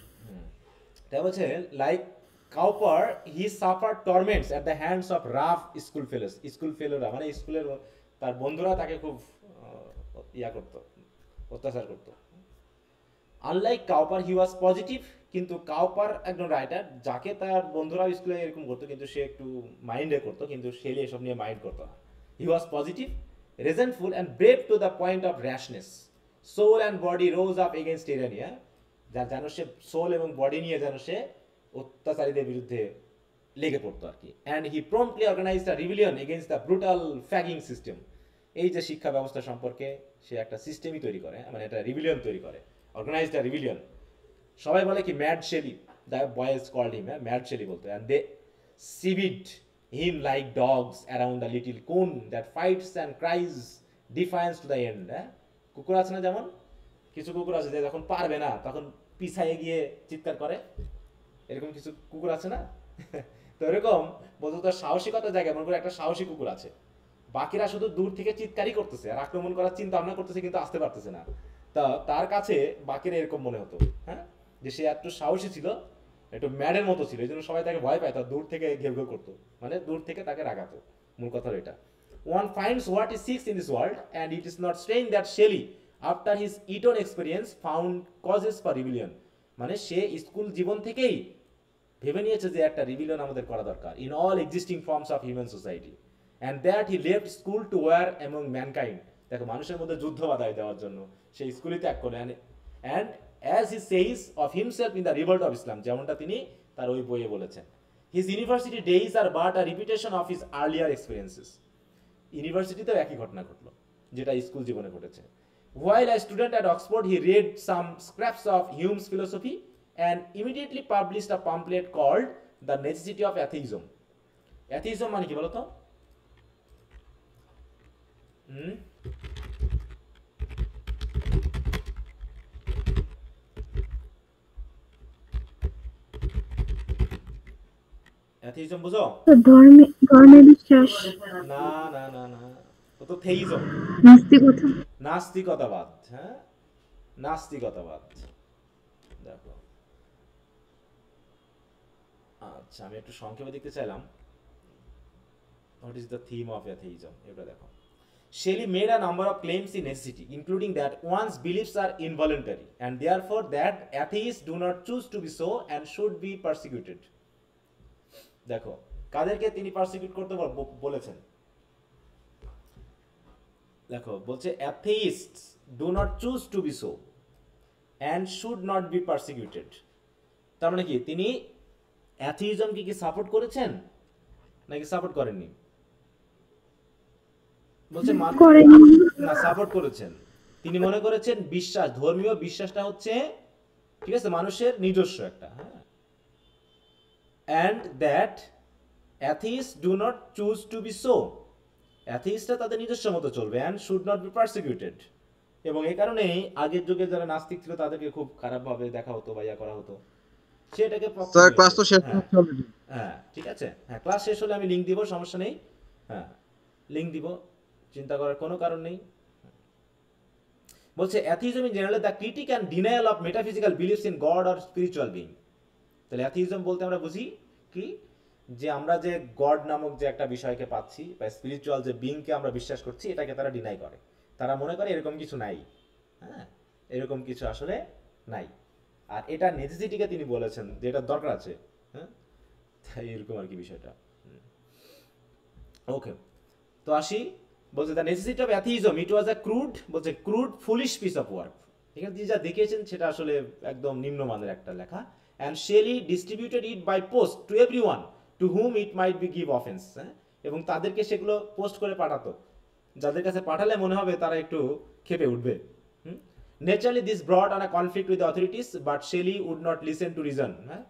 এটা হচ্ছে like Cowper he suffer torments at the hands of rough school fellows. School ফেলোরা মানে স্কুলের তার বন্ধুরা তাকে খুব ইয়া করতো, অত্যাচার করতো। Unlike Cowper he was positive, কিন্তু কাউপার একজন রাইটার যাকে তার বন্ধুরা স্কুলে এরকম করতো, কিন্তু সে একটু মাইন্ডে করতো, কিন্তু শেলি এসব নিয়ে মাইন্ড করতো না। He was positive, resentful and brave to the point of rashness. Soul and body rose up against tyranny. যেন সে সোল এবং বডি নিয়ে যেন সে অত্যাচারীদের বিরুদ্ধে লেগে পড়তো আর কি। And he promptly organised a rebellion against the brutal fagging system. এই যে শিক্ষা ব্যবস্থা সম্পর্কে সে একটা সিস্টেমই তৈরি করে, মানে একটা রিভিলিয়ন তৈরি করে, অর্গানাইজড আ রিভিলিয়ন। সবাই বলে কি mad Shelley, the boys called him, mad Shelley বলতো। And they sieved him like dogs around a little coon that fights and cries defiance to the end. হ্যাঁ, কুকুর আছে না, যেমন কিছু কুকুর আছে যে যখন পারবে না তখন পিছায়ে গিয়ে চিৎকার করে, এরকম কিছু কুকুর আছে না। তো এরকম বলতো তার সাহসিকতার জায়গায় মনে করে একটা সাহসী কুকুর আছে, বাকিরা শুধু দূর থেকে চিৎকারই করতেছে আর আক্রমণ করার চিন্তা ভাবনা করতেছে, কিন্তু আসতে পারতেছে না। তা তার কাছে বাকিরা এরকম মনে হতো, হ্যাঁ, যে সে একটু সাহসী ছিল, একটু ম্যাডের মতো ছিল, এই জন্য সবাই তাকে ভয় পায়, তার দূর থেকে ঘেউ ঘেউ করতো, মানে দূর থেকে তাকে রাগাতো। মূল কথা এটা। One finds what he seeks in this world, and it is not strange that Shelley, after his Eton experience, found causes for rebellion। মানে সে স্কুল জীবন থেকেই ভেবে নিয়েছে যে একটা রিভিলিয়ন আমাদের করা দরকার in all existing forms of human society, and that he left school to war among mankind. দেখো, মানুষের মধ্যে যুদ্ধ বাধাই দেওয়ার জন্য সে স্কুলই ত্যাগ করলেন। And as he says of himself in the Revolt of Islam, যেমনটা তিনি তার ওই বইয়ে বলেছেন, his university days are but a repetition of his earlier experiences. ইউনিভার্সিটিতেও একই ঘটনা ঘটলো যেটা স্কুল জীবনে ঘটেছে। While a student at Oxford, he read some scraps of Hume's philosophy and immediately published a pamphlet called The Necessity of Atheism. Atheism মানে কি বলতো? অ্যাথিজম বুঝো? ধর্মে বিশ্বাস। না না না না, ও তো থেইজম, নাস্তিকতা, নাস্তিকতাবাদ। হ্যাঁ, নাস্তিকতাবাদ। দেখো, আচ্ছা আমি একটু সংক্ষেপে দেখতে চাইলাম what is the theme of atheism. এটা দেখো, Shelley made a number of claims in necessity, including that one's beliefs are involuntary and therefore that atheists do not choose to be so and should be persecuted. দেখো, কাদেরকে তিনি পারসিকিউট করতে বলেছেন? দেখো বলছে atheists do not choose to be so and should not be persecuted. তার মানে কি তিনি অ্যাথিইজমকে কি সাপোর্ট করেছেন নাকি সাপোর্ট করেননি? বলছে করেনি। না, সাপোর্ট করেছেন। তিনি মনে করেছেন বিশ্বাস, ধর্মীয় বিশ্বাসটা হচ্ছে ঠিক আছে মানুষের নিজস্ব একটা, হ্যাঁ, and that atheist do not choose to be so, অ্যাথিস্টরা তাদের নিজস্ব মতো চলবে, and should not be persecuted. এবং এই কারণেই আগের যুগে যারা নাস্তিক ছিল তাদেরকে খুব খারাপভাবে দেখা হতো বা ইয়া করা হতো, সেটাকে পক্ষ স্যার ক্লাস নিয়েছে। তো শেষ হ্যাঁ হচ্ছে অলরেডি। হ্যাঁ ঠিক আছে, হ্যাঁ ক্লাস শেষ হলে আমি লিঙ্ক দিব, সমস্যা নেই। হ্যাঁ লিঙ্ক দিব, চিন্তা করার কোনো কারণ নেই। বলছে atheism in general the critique and denial of metaphysical beliefs in God or spiritual being. তাহলে অ্যাথিজম বলতে আমরা বুঝি কি, যে আমরা যে গড নামক যে একটা বিষয়কে পাচ্ছি বা স্পিরিচুয়াল যে বিংকে আমরা বিশ্বাস করছি, এটাকে তারা ডিনাই করে। তারা মনে করে এরকম কিছু নাই, হ্যাঁ এরকম কিছু আসলে নাই। আর এটা নেসেসিটিকে তিনি বলেছেন যে এটা দরকার আছে, হ্যাঁ তাই এরকম আর কি বিষয়টা। ওকে, তো আসি। বলছে the necessity of atheism it was a crude, বলছে crude foolish piece of work. এখানে তিনি যা দেখিয়েছেন সেটা আসলে একদম নিম্নমানের একটা লেখা। And Shelley distributed it by post to everyone to whom it might be give offence, হ্যাঁ, এবং তাদেরকে সেগুলো পোস্ট করে পাঠাতো, যাদের কাছে পাঠালে মনে হবে তারা একটু খেপে উঠবে। Naturally this brought on a conflict with authorities but Shelley would not listen to reason. হ্যাঁ,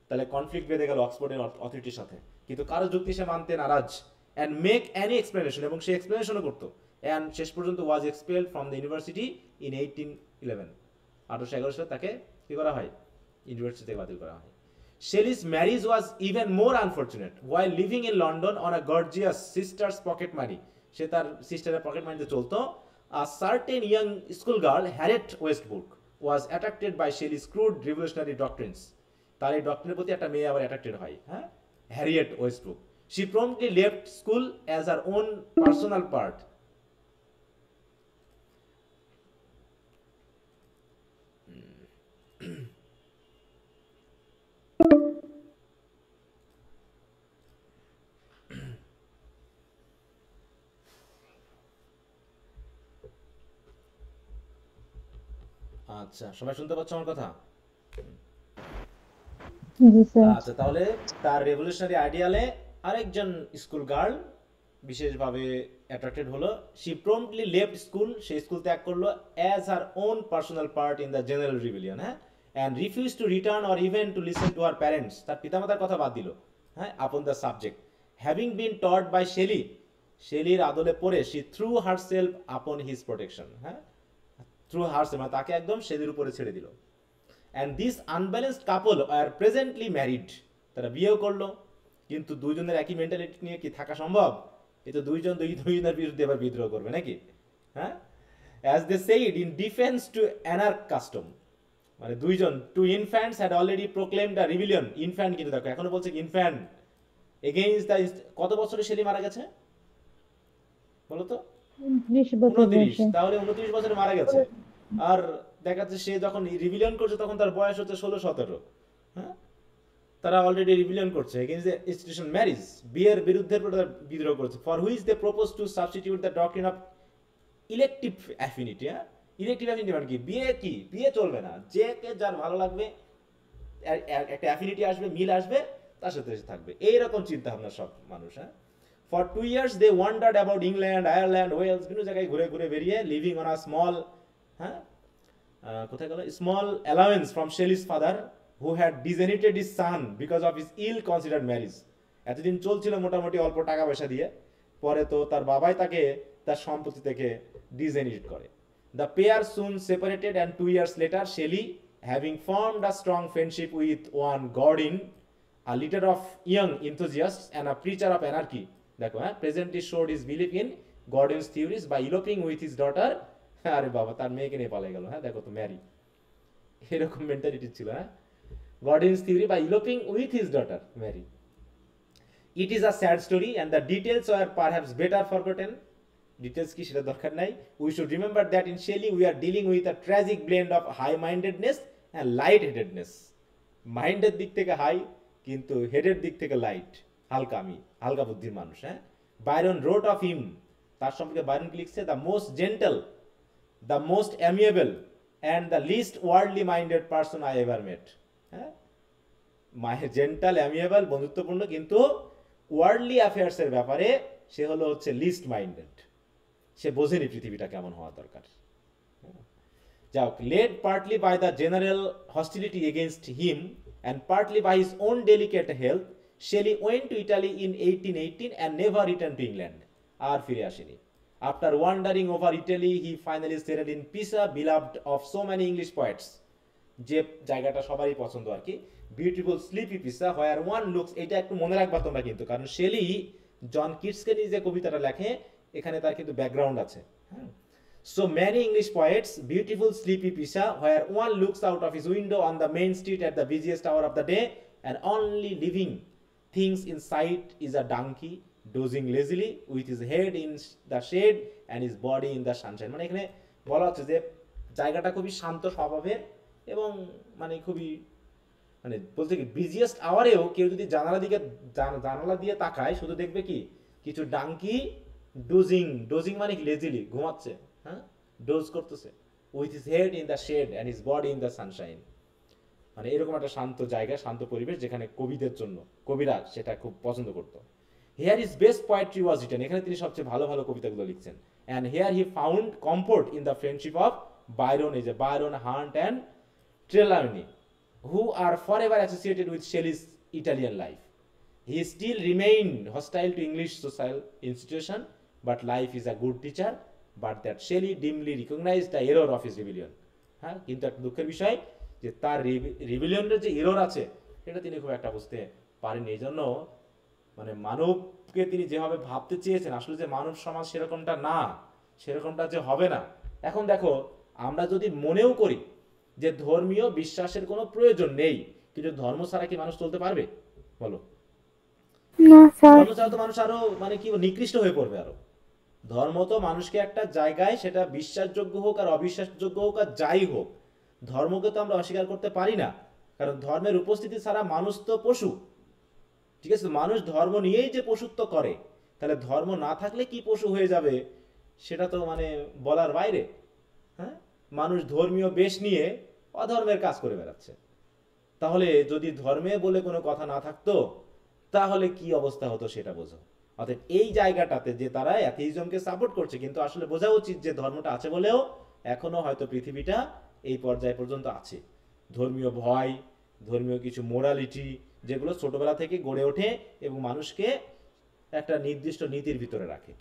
তাহলে কনফ্লিক্ট বেঁধে গেল অক্সফোর্ডের অথরিটির সাথে, কিন্তু কারো যুক্তি সে মানতে নারাজ। অ্যান্ড মেক অ্যানি এক্সপ্লেনেশন, এবং সে এক্সপ্লেনেশনও করতো। অ্যান্ড শেষ পর্যন্ত was expelled from the university in 1811। 1811 সালে তাকে কি করা হয়, ইউনিভার্সিটি থেকে বাতিল করা হয়। Shelley's marriage was even more unfortunate while living in London on a gorgeous sister's pocket money. সে তার সিস্টারের পকেট মানিতে চলতো। A certain young school girl Harriet Westbrook was attracted by Shelley's crude revolutionary doctrines. তার এই ডক্টরিনের প্রতি একটা মেয়ে আবার অ্যাট্রাক্টেড হয়, হ্যাঁ, Harriet ওয়েস্টবুক। She promptly left school as her own personal part. আচ্ছা, সবাই শুনতে পাচ্ছ আমার কথা? জি স্যার। আচ্ছা, তাহলে তার রেভলিউশনারি আইডিয়ালে আরেকজন স্কুল গার্ল বিশেষভাবে অ্যাট্রাক্টেড হলো। শি প্রম্পটলি লেফট স্কুল, সে স্কুল ত্যাগ করলো as her own personal part in the general rebellion, হ্যাঁ, and refuse to return or even to listen to her parents. তার পিতামাতার কথা বাদ দিল, হ্যাঁ, upon the subject having been taught by Shelley. শেলির আদলে পড়ে she threw herself upon his protection, হ্যাঁ, থ্রু হার সেলফ মানে তাকে একদম শেলির উপরে ছেড়ে দিল। And this unbalanced couple are presently married. তারা বিয়েও করলো, কিন্তু দুইজনের একই মেন্টালিটি নিয়ে কি থাকা সম্ভব? এই তো দুইজনের বিরুদ্ধে আবার বিদ্রোহ করবে নাকি, হ্যাঁ। As they said in defiance to anarch custom, মানে দুইজন two infants had already proclaimed a rebellion. Infant কিন্তু দেখো এখনো বলছে ইনফ্যান্ট এগেইনস্ট দ্য। কত বছরে শেলি মারা গেছে বলো তো? 29 বছর 29। বয়সে। তাহলে 29 বছরে মারা গেছে। আর দেখা যাচ্ছে সে যখন রিভিলিয়ন করছে তখন তার বয়স হচ্ছে 16-17, হ্যাঁ। তারা অলরেডি রিভিলিয়ন করছে এগেইনস্ট দ্য ইনস্টিটিউশন ম্যারেজ, বিয়ের বিরুদ্ধে বিদ্রোহ করছে। For which they propose to substitute the doctrine of elective affinity. হ্যাঁ, ইলেকটিভ অ্যাফিনিটি মানে কি? বিয়ে কি, বিয়ে চলবে না, যে কে যার ভালো লাগবে একটা অ্যাফিনিটি আসবে, মিল আসবে, তার সাথে থাকবে, এইরকম চিন্তা ভাবনা সব মানুষ। হ্যাঁ, for 2 years they wandered about England, Ireland, Wales, বিভিন্ন জায়গায় ঘুরে ঘুরে বেরিয়ে লিভিং অন আ স্মল, হ্যাঁ, কোথায় গেল, small allowance from Shelley's father who had disinherited his son because of his ill considered marriage. এতদিন চলছিল মোটামুটি অল্প টাকা পয়সা দিয়ে, পরে তো তার বাবাই তাকে তার সম্পত্তি থেকে ডিজেনিটেড করে। The pair soon separated and 2 years later Shelley having formed a strong friendship with one Godwin, a leader of young enthusiasts and a preacher of anarchy, দেখো, হ্যাঁ, presently showed his believe in Godwin's theories by eloping with his daughter. আরে বাবা, তার মেয়েকে নিয়ে পালিয়ে গেল, হ্যাঁ, দেখো তো ম্যারি, এরকম মেন্টালিটি ছিল, হ্যাঁ, Godwin's theory by eloping with his daughter Mary. It is a sad story and the details are perhaps better forgotten. Details কি সেটা দরকার নাই। We should remember that in Shelley we are dealing with a tragic blend of high mindedness and light headedness. মাইন্ডের দিক থেকে হাই, কিন্তু হেডের দিক থেকে লাইট, হালকা, আমি হালকা বুদ্ধির মানুষ, হ্যাঁ। বাইরন রোট অফ হিম তার সম্পর্কে বাইরন কি লিখছে, the most gentle, the most amiable and the least worldly minded person I ever met. হ্যাঁ, জেন্টাল, অ্যামিয়েবল, বন্ধুত্বপূর্ণ, কিন্তু ওয়ার্ল্ডলি অ্যাফেয়ার্সের ব্যাপারে সে হচ্ছে লিস্ট মাইন্ডেড। সে বোঝেনি পৃথিবীটা কেমন হওয়া দরকার। যাক, led partly by the general hostility against him and partly by his own delicate health, Shelley went to Italy in 1818 and never returned to England. আর ফিরে আসেনি। After wandering over Italy, he finally settled in Pisa, beloved of so many English poets. যে জায়গাটা সবারই পছন্দ আর কি, বিউটিফুল স্লিপি পিসা, হোয়ার ওয়ান লুকস, এটা একটু মনে রাখবা তোমরা কিন্তু, কারণ শেলি জন কিটসকে নিয়ে যে কবিতাটা লেখে এখানে তার কিন্তু ব্যাকগ্রাউন্ড আছে। হ্যাঁ, so many English poets, beautiful sleepy Pisa, where one looks out of his window on the main street at the busiest hour of the day, and only living things in sight is a donkey dozing lazily with his head in the shade and his body in the sunshine. মানে এখানে বলা হচ্ছে যে জায়গাটা খুবই শান্ত স্বভাবের এবং মানে খুবই মানে বলতে কি বিজিয়েস্ট আওয়ারেও কেউ যদি জানালা দিয়ে তাকায় শুধু দেখবে কি কিছু ডাঙ্কি ডোজিং মানে লেজিলি ঘুমাচ্ছে, হ্যাঁ, ডোজ করতেছে, with his head in the shade and his body in the sunshine. মানে এরকম একটা শান্ত জায়গা, শান্ত পরিবেশ যেখানে কবিদের জন্য কবিরা সেটা খুব পছন্দ করতো। Here is best poetry was written, এখানে তিনি সবচেয়ে ভালো ভালো কবিতাগুলো লিখছেন। And here he found comfort in the friendship of Byron, এই যে Byron, Hunt and Trelawny, who are forever associated with Shelley's Italian life. He still remained hostile to English social institution, but life is a good teacher, but that Shelley dimly recognized the error of his rebellion. হ্যাঁ, কিন্তু একটা দুঃখের বিষয় যে তার রিবেলিয়নের যে এরর আছে এটা তিনি খুব একটা বুঝতে পারেননি। এই জন্য মানে মানবকে তিনি যেভাবে ভাবতে চেয়েছেন আসলে যে মানব সমাজ সেরকমটা না, সেরকমটা যে হবে না। এখন দেখো, আমরা যদি মনেও করি যে ধর্মীয় বিশ্বাসের কোনো প্রয়োজন নেই, কিন্তু ধর্ম ছাড়া কি মানুষ চলতে পারবে বলো? না স্যার। ধর্ম ছাড়া তো মানুষ আরো মানে কি নিকৃষ্ট হয়ে পড়বে আরো। ধর্ম তো মানুষকে একটা জায়গায়, সেটা বিশ্বাসযোগ্য হোক আর অবিশ্বাসযোগ্য হোক আর যাই হোক, ধর্মকে তো আমরা অস্বীকার করতে পারি না, কারণ ধর্মের উপস্থিতি ছাড়া মানুষ তো পশু। ঠিক আছে, মানুষ ধর্ম নিয়েই যে পশুত্ব করে, তাহলে ধর্ম না থাকলে কি পশু হয়ে যাবে সেটা তো মানে বলার বাইরে। হ্যাঁ, মানুষ ধর্মীয় বেশ নিয়ে অধর্মের কাজ করে বেড়াচ্ছে। তাহলে যদি ধর্মে বলে কোনো কথা না থাকতো তাহলে কি অবস্থা হতো সেটা বোঝো। অর্থাৎ এই জায়গাটাতে যে তারা অ্যাথিইজমকে সাপোর্ট করছে, কিন্তু আসলে বোঝা উচিত যে ধর্মটা আছে বলেও এখনো হয়তো পৃথিবীটা এই পর্যায় পর্যন্ত আছে। ধর্মীয় ভয়, ধর্মীয় কিছু মোরালিটি যেগুলো ছোটবেলা থেকে গড়ে ওঠে এবং মানুষকে একটা নির্দিষ্ট নীতির ভিতরে রাখে।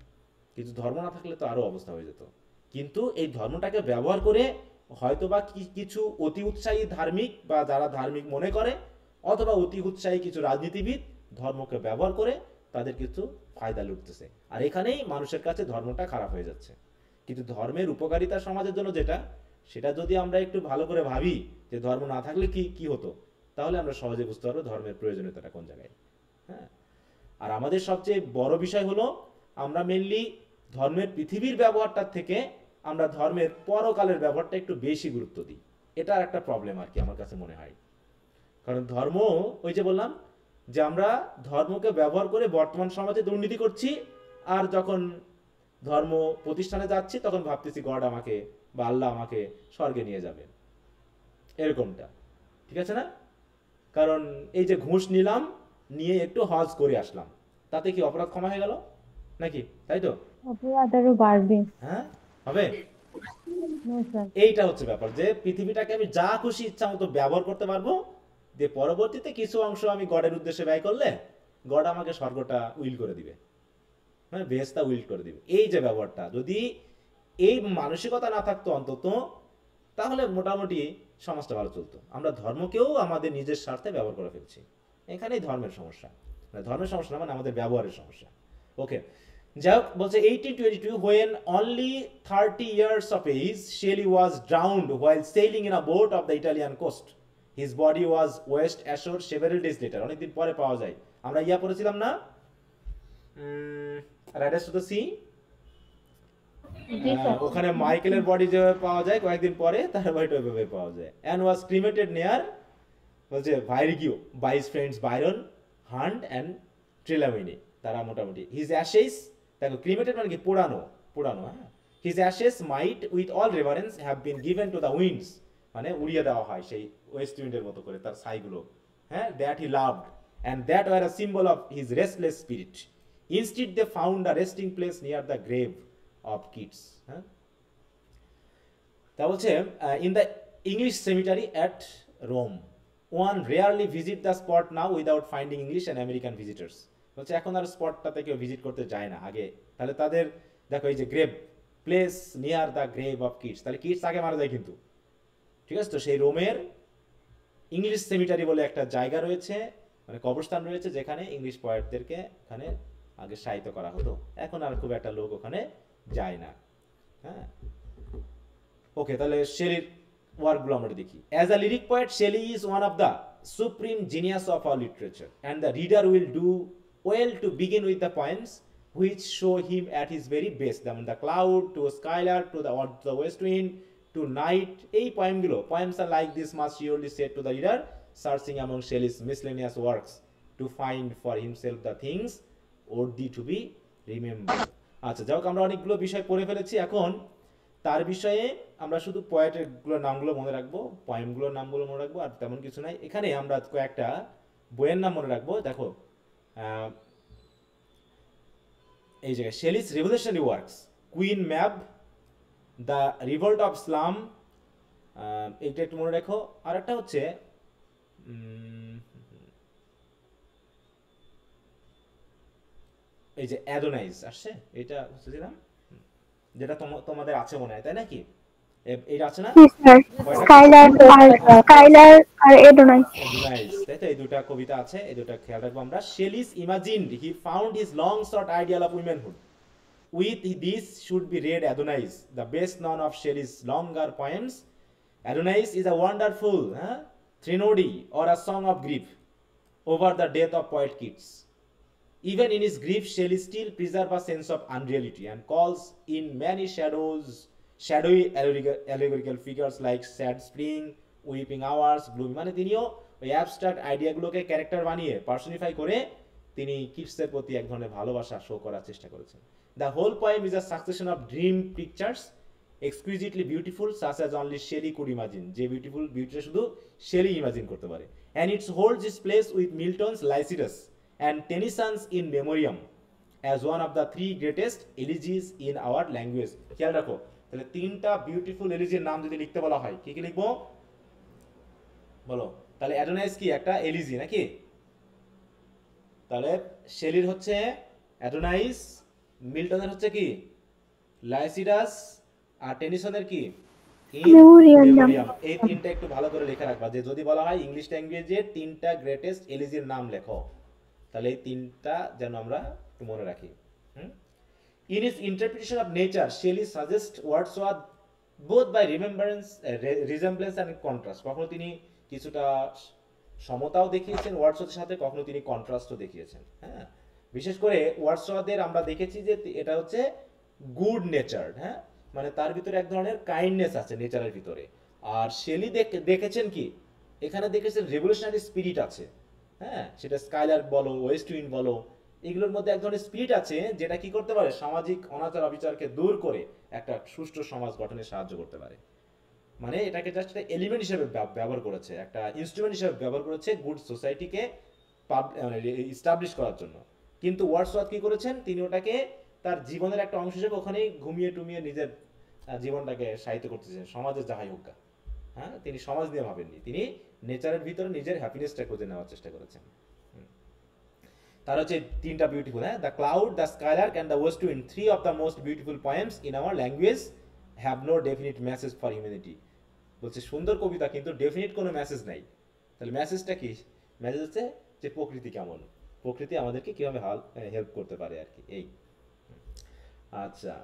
কিন্তু ধর্ম না থাকলে তো আরো অবস্থা হয়ে যেত। কিন্তু এই ধর্মটাকে ব্যবহার করে হয়তোবা কিছু অতি উৎসাহী ধার্মিক বা যারা ধার্মিক মনে করে, অথবা অতি উৎসাহী কিছু রাজনীতিবিদ ধর্মকে ব্যবহার করে তাদের কিছু ফায়দা লুটতেছে, আর এখানেই মানুষের কাছে ধর্মটা খারাপ হয়ে যাচ্ছে। কিন্তু ধর্মের উপকারিতা সমাজের জন্য যেটা, সেটা যদি আমরা একটু ভালো করে ভাবি যে ধর্ম না থাকলে কি কি হতো, তাহলে আমরা সহজে বুঝতে পারবো ধর্মের প্রয়োজনীয়তাটা কোন জায়গায়। হ্যাঁ, আর আমাদের সবচেয়ে বড় বিষয় হলো আমরা মেনলি ধর্মের পৃথিবীর ব্যবহারটার থেকে আমরা ধর্মের পরকালের ব্যবহারটা একটু বেশি গুরুত্ব দিই। এটা একটা প্রবলেম আর কি আমার কাছে মনে হয়। কারণ ধর্ম, ওই যে বললাম যে আমরা ধর্মকে ব্যবহার করে বর্তমান সমাজে দুর্নীতি করছি, আর যখন ধর্ম প্রতিষ্ঠানে যাচ্ছি তখন ভাবতেছি গড আমাকে বা আল্লাহ আমাকে স্বর্গে নিয়ে যাবে, এরকমটা ঠিক আছে না? কারণ এই যে ঘুষ নিলাম, নিয়ে একটু হজ করে আসলাম, তাতে কি অপরাধ ক্ষমা হয়ে গেল নাকি? তাই তো, অপরাধ আরো বাড়বে। হ্যাঁ হবে। No sir. এইটা হচ্ছে ব্যাপার যে পৃথিবীটাকে আমি যা খুশি ইচ্ছা মতো ব্যবহার করতে পারবো, যে পরবর্তীতে কিছু অংশ আমি গডের উদ্দেশ্যে ব্যয় করলে গড আমাকে স্বর্গটা উইল করে দিবে, হ্যাঁ, বেহেশতা উইল করে দিবে। এই যে ব্যবহারটা, যদি এই মানসিকতা না থাকতো অন্তত, তাহলে মোটামুটি সমাজটা ভালো চলতো। আমরা ধর্মকেও আমাদের নিজের স্বার্থে ব্যবহার করে ফেলছি, এখানেই ধর্মের সমস্যা। ধর্মের সমস্যা না, মানে আমাদের ব্যবহারের সমস্যা। ওকে, যাই হোক, বলছে 1822 when only 30 years of age, Shelley was drowned while sailing in a boat of the Italian coast. His body was washed ashore several days later. অনেকদিন পরে পাওয়া যায়। আমরা ইয়া পড়েছিলাম না, রাইডার্স টু দ্য সি, ওখানে মাইকেলের বডি যেভাবে পাওয়া যায় কয়েকদিন পরে তার বডিটা ওইভাবে পাওয়া যায়। and was cremated near, বলছে ভাইরিগিও by his friends Byron, Hunt and Trelawney। তারা মোটামুটি his ashes, দেখো ক্রিমেটেড মানে কি পোড়ানো, পোড়ানো, হ্যাঁ। His ashes might with all reverence have been given to the winds, মানে উড়িয়ে দেওয়া হয় সেই ওয়েস্ট উইন্ডের মতো করে তার ছাইগুলো, হ্যাঁ। That he loved and that were a symbol of his restless spirit. Instead they found a resting place near the grave of Keats, হ্যাঁ। তা বলছে in the English cemetery at Rome one rarely visit the spot now without finding English and American visitors. বলছে এখন আর স্পটটাতে কেউ ভিজিট করতে যায় না, আগে তাহলে তাদের দেখো এই যে grave place near the grave of Keats, তাহলে কিডস আগে মারা যায় কিন্তু, ঠিক আছে। তো সেই রোমের ইংলিশ সেমিটারি বলে একটা জায়গা রয়েছে, মানে কবরস্থান রয়েছে, যেখানে ইংলিশ পয়েটদেরকে ওখানে আগে সাহিত্য করা হতো, এখন আর খুব একটা লোক ওখানে যায় না, হ্যাঁ। ওকে, তাহলে শেলির ওয়ার্কগুলো আমরা দেখি। As a lyric poet Shelley is one of the supreme genius of our literature and the reader will do well to begin with the poems which show him at his very best, যেমন the cloud to skylark to the west wind to night। এই poemগুলো, poems are like this must surely said to the reader searching among Shelley's miscellaneous works to find for himself the things worthy to be remembered। আচ্ছা, যাই হোক আমরা অনেকগুলো বিষয় পড়ে ফেলেছি, এখন তার বিষয়ে আমরা শুধু পোয়েটের গুলোর নামগুলো মনে রাখবো, পয়েমগুলোর নামগুলো মনে রাখবো, আর তেমন কিছু নাই। এখানে আমরা কয়েকটা বইয়ের নাম মনে রাখবো। দেখো এই জায়গায় Shelley's revolutionary works, Queen Mab, the revolt of Islam, এইটা একটু মনে রাখো। আর একটা হচ্ছে এই যে অ্যাডোনাইজ আসছে, এটা হচ্ছে যেটা তোমাদের আছে মনে হয়, তাই নাকি? এইটা আছে না, স্কাইলার আর এডোনাইস, তাই তো? এই দুটা কবিতা আছে, এই দুটা খেয়াল রাখবো আমরা। Shelley's imagined he found his long short ideal of womanhood. With this should be read Adonais, the best known of Shelley's longer poems. Adonais is a wonderful threnody or a song of grief over the death of poet Keats. Even in his grief, Shelley still preserves a sense of unreality and calls in many shadowy allegorical figures like sad spring, weeping hours, gloomy, মানে তিনিও ওই অ্যাবস্ট্রাক্ট আইডিয়াগুলোকে ক্যারেক্টার বানিয়ে পার্সনিফাই করে তিনি কিটসের প্রতি এক ধরনের ভালোবাসা শো করার চেষ্টা করেছেন। The whole poem is a succession of dream pictures, exquisitely beautiful, such as only Shelley could imagine. যে বিউটিটা শুধু শেলি ইমাজিন করতে পারে। And it holds its place with Milton's Lycidas and Tennyson's In Memoriam as one of the three greatest elegies in our language. খেয়াল রাখো, তাহলে তিনটা বিউটিফুল এলিজির নাম যদি লিখতে বলা হয়, কি কি লিখবো বলো? তাহলে অ্যাডোনাইস কি একটা এলিজি নাকি? তাহলে শেলির হচ্ছে অ্যাডোনাইস, মিল্টনের হচ্ছে কি লাইসিডাস, আর টেনিসনের কি মেমোরিয়াম। এই তিনটা একটু ভালো করে লেখা রাখবা, যে যদি বলা হয় ইংলিশ ল্যাঙ্গুয়েজে তিনটা গ্রেটেস্ট এলিজির নাম লেখো, তাহলে এই তিনটা যেন আমরা একটু মনে রাখি। In his interpretation of nature, Shelley suggests Wordsworth both by resemblance and contrast. কখনো তিনি কিছুটা সমতাও দেখিয়েছেন ওয়ার্ডসওয়ার্থের সাথে, কখনো তিনি কন্ট্রাস্টও দেখিয়েছেন, হ্যাঁ। বিশেষ করে ওয়ার্ডসওয়ার্থের আমরা দেখেছি যে এটা হচ্ছে গুড নেচার, হ্যাঁ, মানে তার ভিতরে এক ধরনের কাইন্ডনেস আছে নেচারের ভিতরে। আর শেলি দেখেছেন কি, এখানে দেখেছেন রেভলিউশনারি স্পিরিট আছে, হ্যাঁ। সেটা স্কাইলার বলো, ওয়েস্ট উইন্ড বলো, এগুলোর মধ্যে এক ধরনের স্পিরিট আছে যেটা কি করতে পারে, সামাজিক অনাচার অবিচারকে দূর করে একটা সুষ্ঠু সমাজ গঠনে সাহায্য করতে পারে। মানে এটাকে জাস্ট একটা এলিমেন্ট হিসেবে ব্যবহার করেছে, একটা ইনস্ট্রুমেন্ট হিসেবে ব্যবহার করেছে গুড সোসাইটিকে এস্টাবলিশ করার জন্য। কিন্তু ওয়ার্ডসওয়ার্থ কি করেছেন, তিনি ওটাকে তার জীবনের একটা অংশ হিসেবে ওখানেই ঘুমিয়ে টুমিয়ে নিজের জীবনটাকে সাহিত্য করতেছেন, সমাজের যাহাই হোক, হ্যাঁ। তিনি সমাজ নিয়ে ভাবেননি, তিনি নেচারের ভিতরে নিজের হ্যাপিনেসটা খুঁজে নেওয়ার চেষ্টা করেছেন। তার হচ্ছে তিনটা বিউটিফুল, হ্যাঁ, the cloud, the skylark and the West wind, three of the most beautiful poems in our language have no definite message for humanity. বলছে সুন্দর কবিতা কিন্তু ডেফিনিট কোনো মেসেজ নাই। তাহলে মেসেজটা কি? মেসেজ হচ্ছে যে প্রকৃতি কেমন, প্রকৃতি আমাদেরকে কিভাবে হেল্প করতে পারে আর কি, এই। আচ্ছা,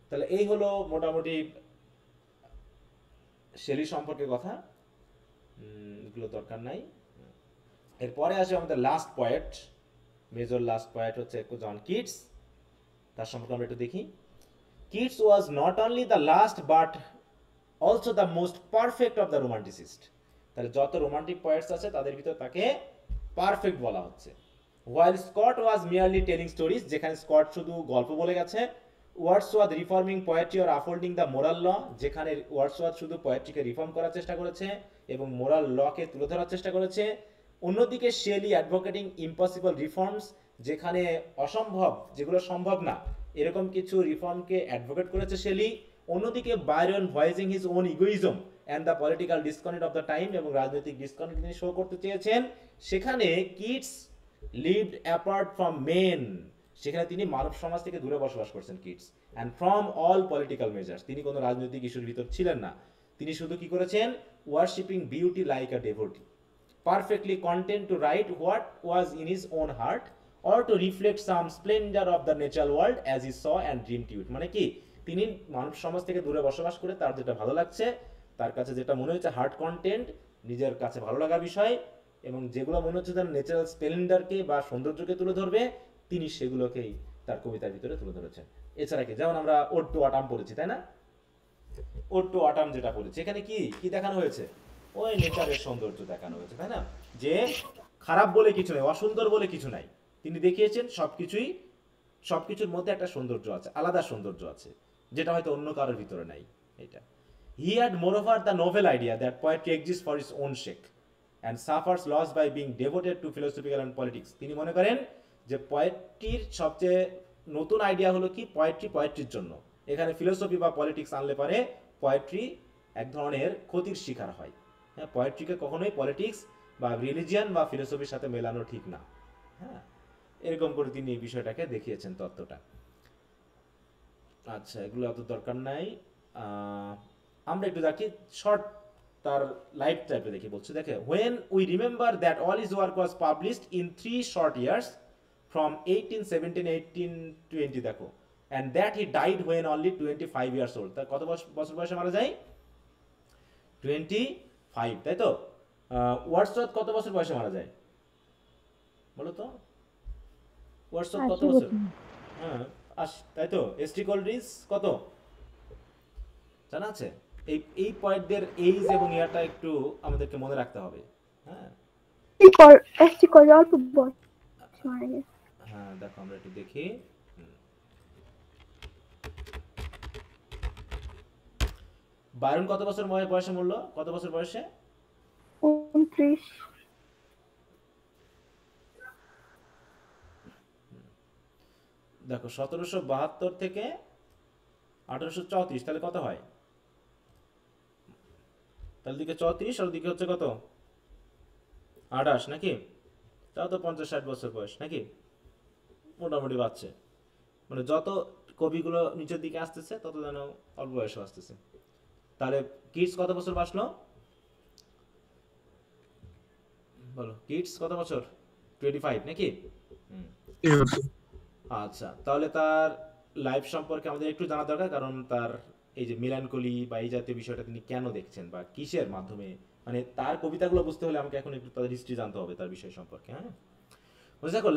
তাহলে এই হলো মোটামুটি শেলি সম্পর্কে কথা, এগুলো দরকার নাই। এরপরে আসে আমাদের last poet, major last poet হচ্ছে জন কিটস। তার সম্পর্কে আমরা একটু দেখি। Keats was not only the last but also the most perfect of the romanticist. তাহলে যত রোমান্টিক পয়েটস আছে তাদের ভিতর তাকে পারফেক্ট বলা হচ্ছে। While Scott was merely telling stories, যেখানে স্কট শুধু গল্প বলে গেছে, Wordsworth reforming poetry or upholding the moral law, যেখানে ওয়ার্ডসওয়ার্থ শুধু পোয়েট্রিকে রিফর্ম করার চেষ্টা করেছে এবং মোরাল লকে তুলে ধরার চেষ্টা করেছে। অন্যদিকে শেলি অ্যাডভোকেটিং ইম্পসিবল রিফর্মস, যেখানে অসম্ভব, যেগুলো সম্ভব না এরকম কিছু রিফর্মকে অ্যাডভোকেট করেছে শেলি। অন্যদিকে Byron voicing his own egoism and the political disconnect of the time, এবং রাজনৈতিক ডিসকানেক্ট তিনি শো করতে চেয়েছেন। সেখানে Keats lived apart from men, সেখানে তিনি মানব সমাজ থেকে দূরে বসবাস করছেন Kitts, and from all political measures, তিনি কোনো রাজনৈতিক ইস্যুর ভিতর ছিলেন না। তিনি শুধু কি করেছেন? worshipping beauty like a devotee, perfectly content to write what was in his own heart or to reflect some splendor of the natural world as he saw and dreamed it। মানে কি, তিনি মানব সমাজ থেকে দূরে বসবাস করে তার যেটা ভালো লাগছে, তার কাছে যেটা মনে হচ্ছে হার্ট কন্টেন্ট, নিজের কাছে ভালো লাগার বিষয়, এবং যেগুলো মনে হচ্ছে তার ন্যাচারাল স্প্লেন্ডারকে বা সৌন্দর্যকে তুলে ধরবে, তিনি সেগুলোকেই তার কবিতার ভিতরে তুলে ধরেছেন। এছাড়া কি, যেমন আমরা ওড টু অটাম পড়েছি, তাই না? ওড টু অটাম যেটা পড়েছি, এখানে কি কি দেখানো হয়েছে? ওই নেচারের সৌন্দর্য দেখানো হয়েছে, তাই না? যে খারাপ বলে কিছু নেই, অসুন্দর বলে কিছু নাই। তিনি দেখিয়েছেন সবকিছুর মধ্যে একটা সৌন্দর্য আছে, আলাদা সৌন্দর্য আছে, যেটা হয়তো অন্য কারোর ভিতরে নাই। এটা he had moreover the novel idea that poetry exist for its own shake and suffers loss by being devoted to philosophical and politics। তিনি মনে করেন যে পোয়েট্রির সবচেয়ে নতুন আইডিয়া হলো কি, পোয়েট্রির জন্য, এখানে ফিলোসফি বা পলিটিক্স আনলে পারে পোয়েট্রি এক ধরনের ক্ষতির শিকার হয়। হ্যাঁ, পোয়েট্রিকে কখনোই পলিটিক্স বা রিলিজিয়ান বা ফিলোসফির সাথে মেলানো ঠিক না। হ্যাঁ, এরকম করে তিনি এই বিষয়টাকে দেখিয়েছেন, তত্ত্বটা। আচ্ছা, এগুলো অত দরকার নাই। আমরা একটু দেখি শর্ট তার লাইফ টাইপে দেখি। বলছে, দেখে, when we remember that all his work was published in 3 short years from 1817 1820, দেখো, and that he died when only 25 years old। তার কত বছর বয়সে মারা যায়? 25, তাই তো? ওয়ার্ডসওয়ার্থ কত বছর বয়সে মারা যায় বলো তো? ওয়ার্ডসওয়ার্থ কত বছর? হ্যাঁ, তাই তো? এসটি কোলরিজ কত জানা আছে? এই পয়েন্টদের এইজ এবং ইয়ারটা একটু আমাদেরকে মনে রাখতে হবে। হ্যাঁ, হ্যাঁ, দেখো আমরা একটু দেখি। বায়রন কত বছর বয়সে মরলো? কত বছর বয়সে? 29। দেখো, 1772 থেকে 1834, তাহলে কত হয়? তাহলে দিকে 34 আর দিকে হচ্ছে কত? 28 নাকি? তাও তো 50-60 বছর বয়স নাকি? মোটামুটি বাচ্চা। মানে যত কবিগুলো নিচের দিকে আসতেছে তত যেন অল্প বয়সে আসতেছে। তাহলে কিডস কত বছর বাঁচলো বলো? কিডস কত বছর? 25 নাকি? আচ্ছা, তাহলে তার লাইফ সম্পর্কে আমাদের একটু জানা দরকার, কারণ তার এই যে মিলানকলি বা এই জাতীয় বিষয়টা তিনি কেন দেখছেন বা কিসের মাধ্যমে, মানে তার কবিতাগুলো বুঝতে হলে আমাকে এখন একটু তার হিস্ট্রি জানতে হবে তার বিষয় সম্পর্কে। হ্যাঁ, বুঝে দেখো,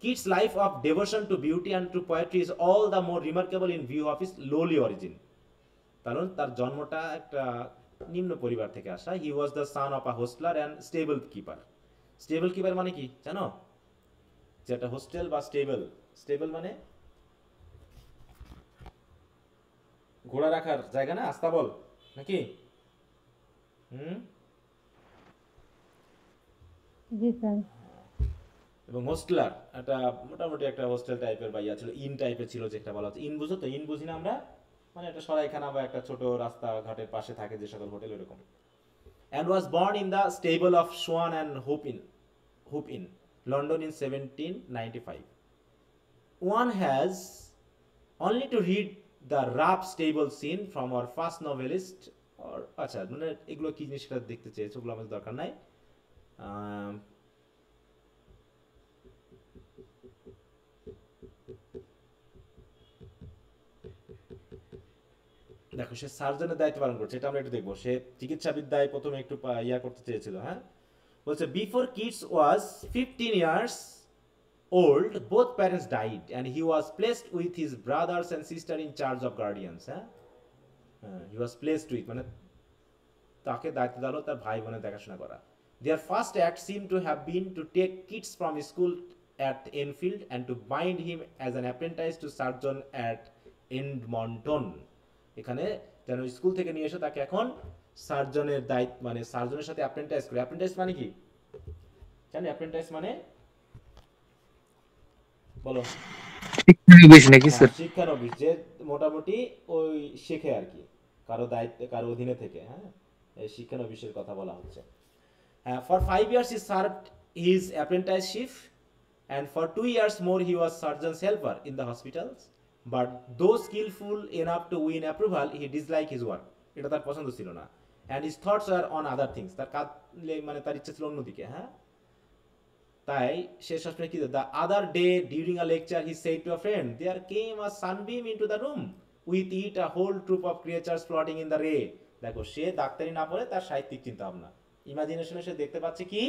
Keats life of devotion to beauty and to poetry is all the more remarkable in view of his lowly origin. কারণ তার জন্মটা একটা নিম্ন পরিবার থেকে আসা। He was the son of a hostler and stable keeper. Stable keeper মানে কি জানো? যে একটা হোস্টেল বা স্টেবল মানে ঘোড়া রাখার জায়গা না, আস্তাবল নাকি? জি স্যার। এবং হোস্টেলার একটা মোটামুটি একটা হোস্টেল টাইপের বা ইয়া ছিল, ইন টাইপের ছিল, যেটা বলা হচ্ছে ইন। বুঝো তো? ইন বুঝি না আমরা? মানে একটা সরাইখানা বা একটা ছোট রাস্তা ঘাটের পাশে থাকে যে সকল হোটেল, এরকম। and was born in the stable of Swan and Hoop Inn, London in 1795. One has only to read the rough stable scene from our first novelist, or আচ্ছা, মানে এগুলো কি জিনিস সেটা দেখতে চেয়েছে, ওগুলো আমাদের দরকার নাই। দেখো, সে সার্জনের দায়িত্ব পালন করছে, এটা আমরা একটু দেখবো। সে চিকিৎসা বিদ্যায় প্রথমে একটু ইয়া করতে চেয়েছিল। হ্যাঁ, বলছে, before kids was 15 years old, both parents died and he was placed with his brothers and sister in charge of guardians. হ্যাঁ, he was placed with মানে তাকে দায়িত্ব দেওয়া হলো তার ভাই বোনের দেখাশোনা করা। Their first act seemed to have been to take kids from school at Enfield and to bind him as an apprentice to surgeon at Edmonton. এখানে যেন স্কুল থেকে নিয়ে এসে তাকে এখন সার্জনের দায়িত্ব মানে সার্জনের সাথে অ্যাপ্রেন্টাইজ করে। অ্যাপ্রেন্টাইজ মানে কি জানেন? অ্যাপ্রেন্টাইজ মানে বলো বেশি নাকি স্যার? শিক্ষানবিশ, যে মোটামুটি ওই শেখে আর কি, কারো দায়িত্বে কারো অধীনে থেকে। হ্যাঁ, এই শিক্ষানবিশের কথা বলা হচ্ছে। For 5 years he served his apprenticeship and for 2 years more he was surgeon's helper in the hospitals, but though skillful enough to win approval he disliked his work, এটা তার পছন্দ ছিল না, and his thoughts were on other things, তার কাজ মানে তার ইচ্ছা ছিল অন্যদিকে। হ্যাঁ, তাই সে সবসময় কি, the other day during a lecture he said to a friend, there came a sunbeam into the room, with it a whole troop of creatures floating in the ray. দেখো, সে ডাক্তারি না পড়ে তার সাহিত্যিক চিন্তা ভাবনা, ইমাজিনেশনে সে দেখতে পাচ্ছে কি,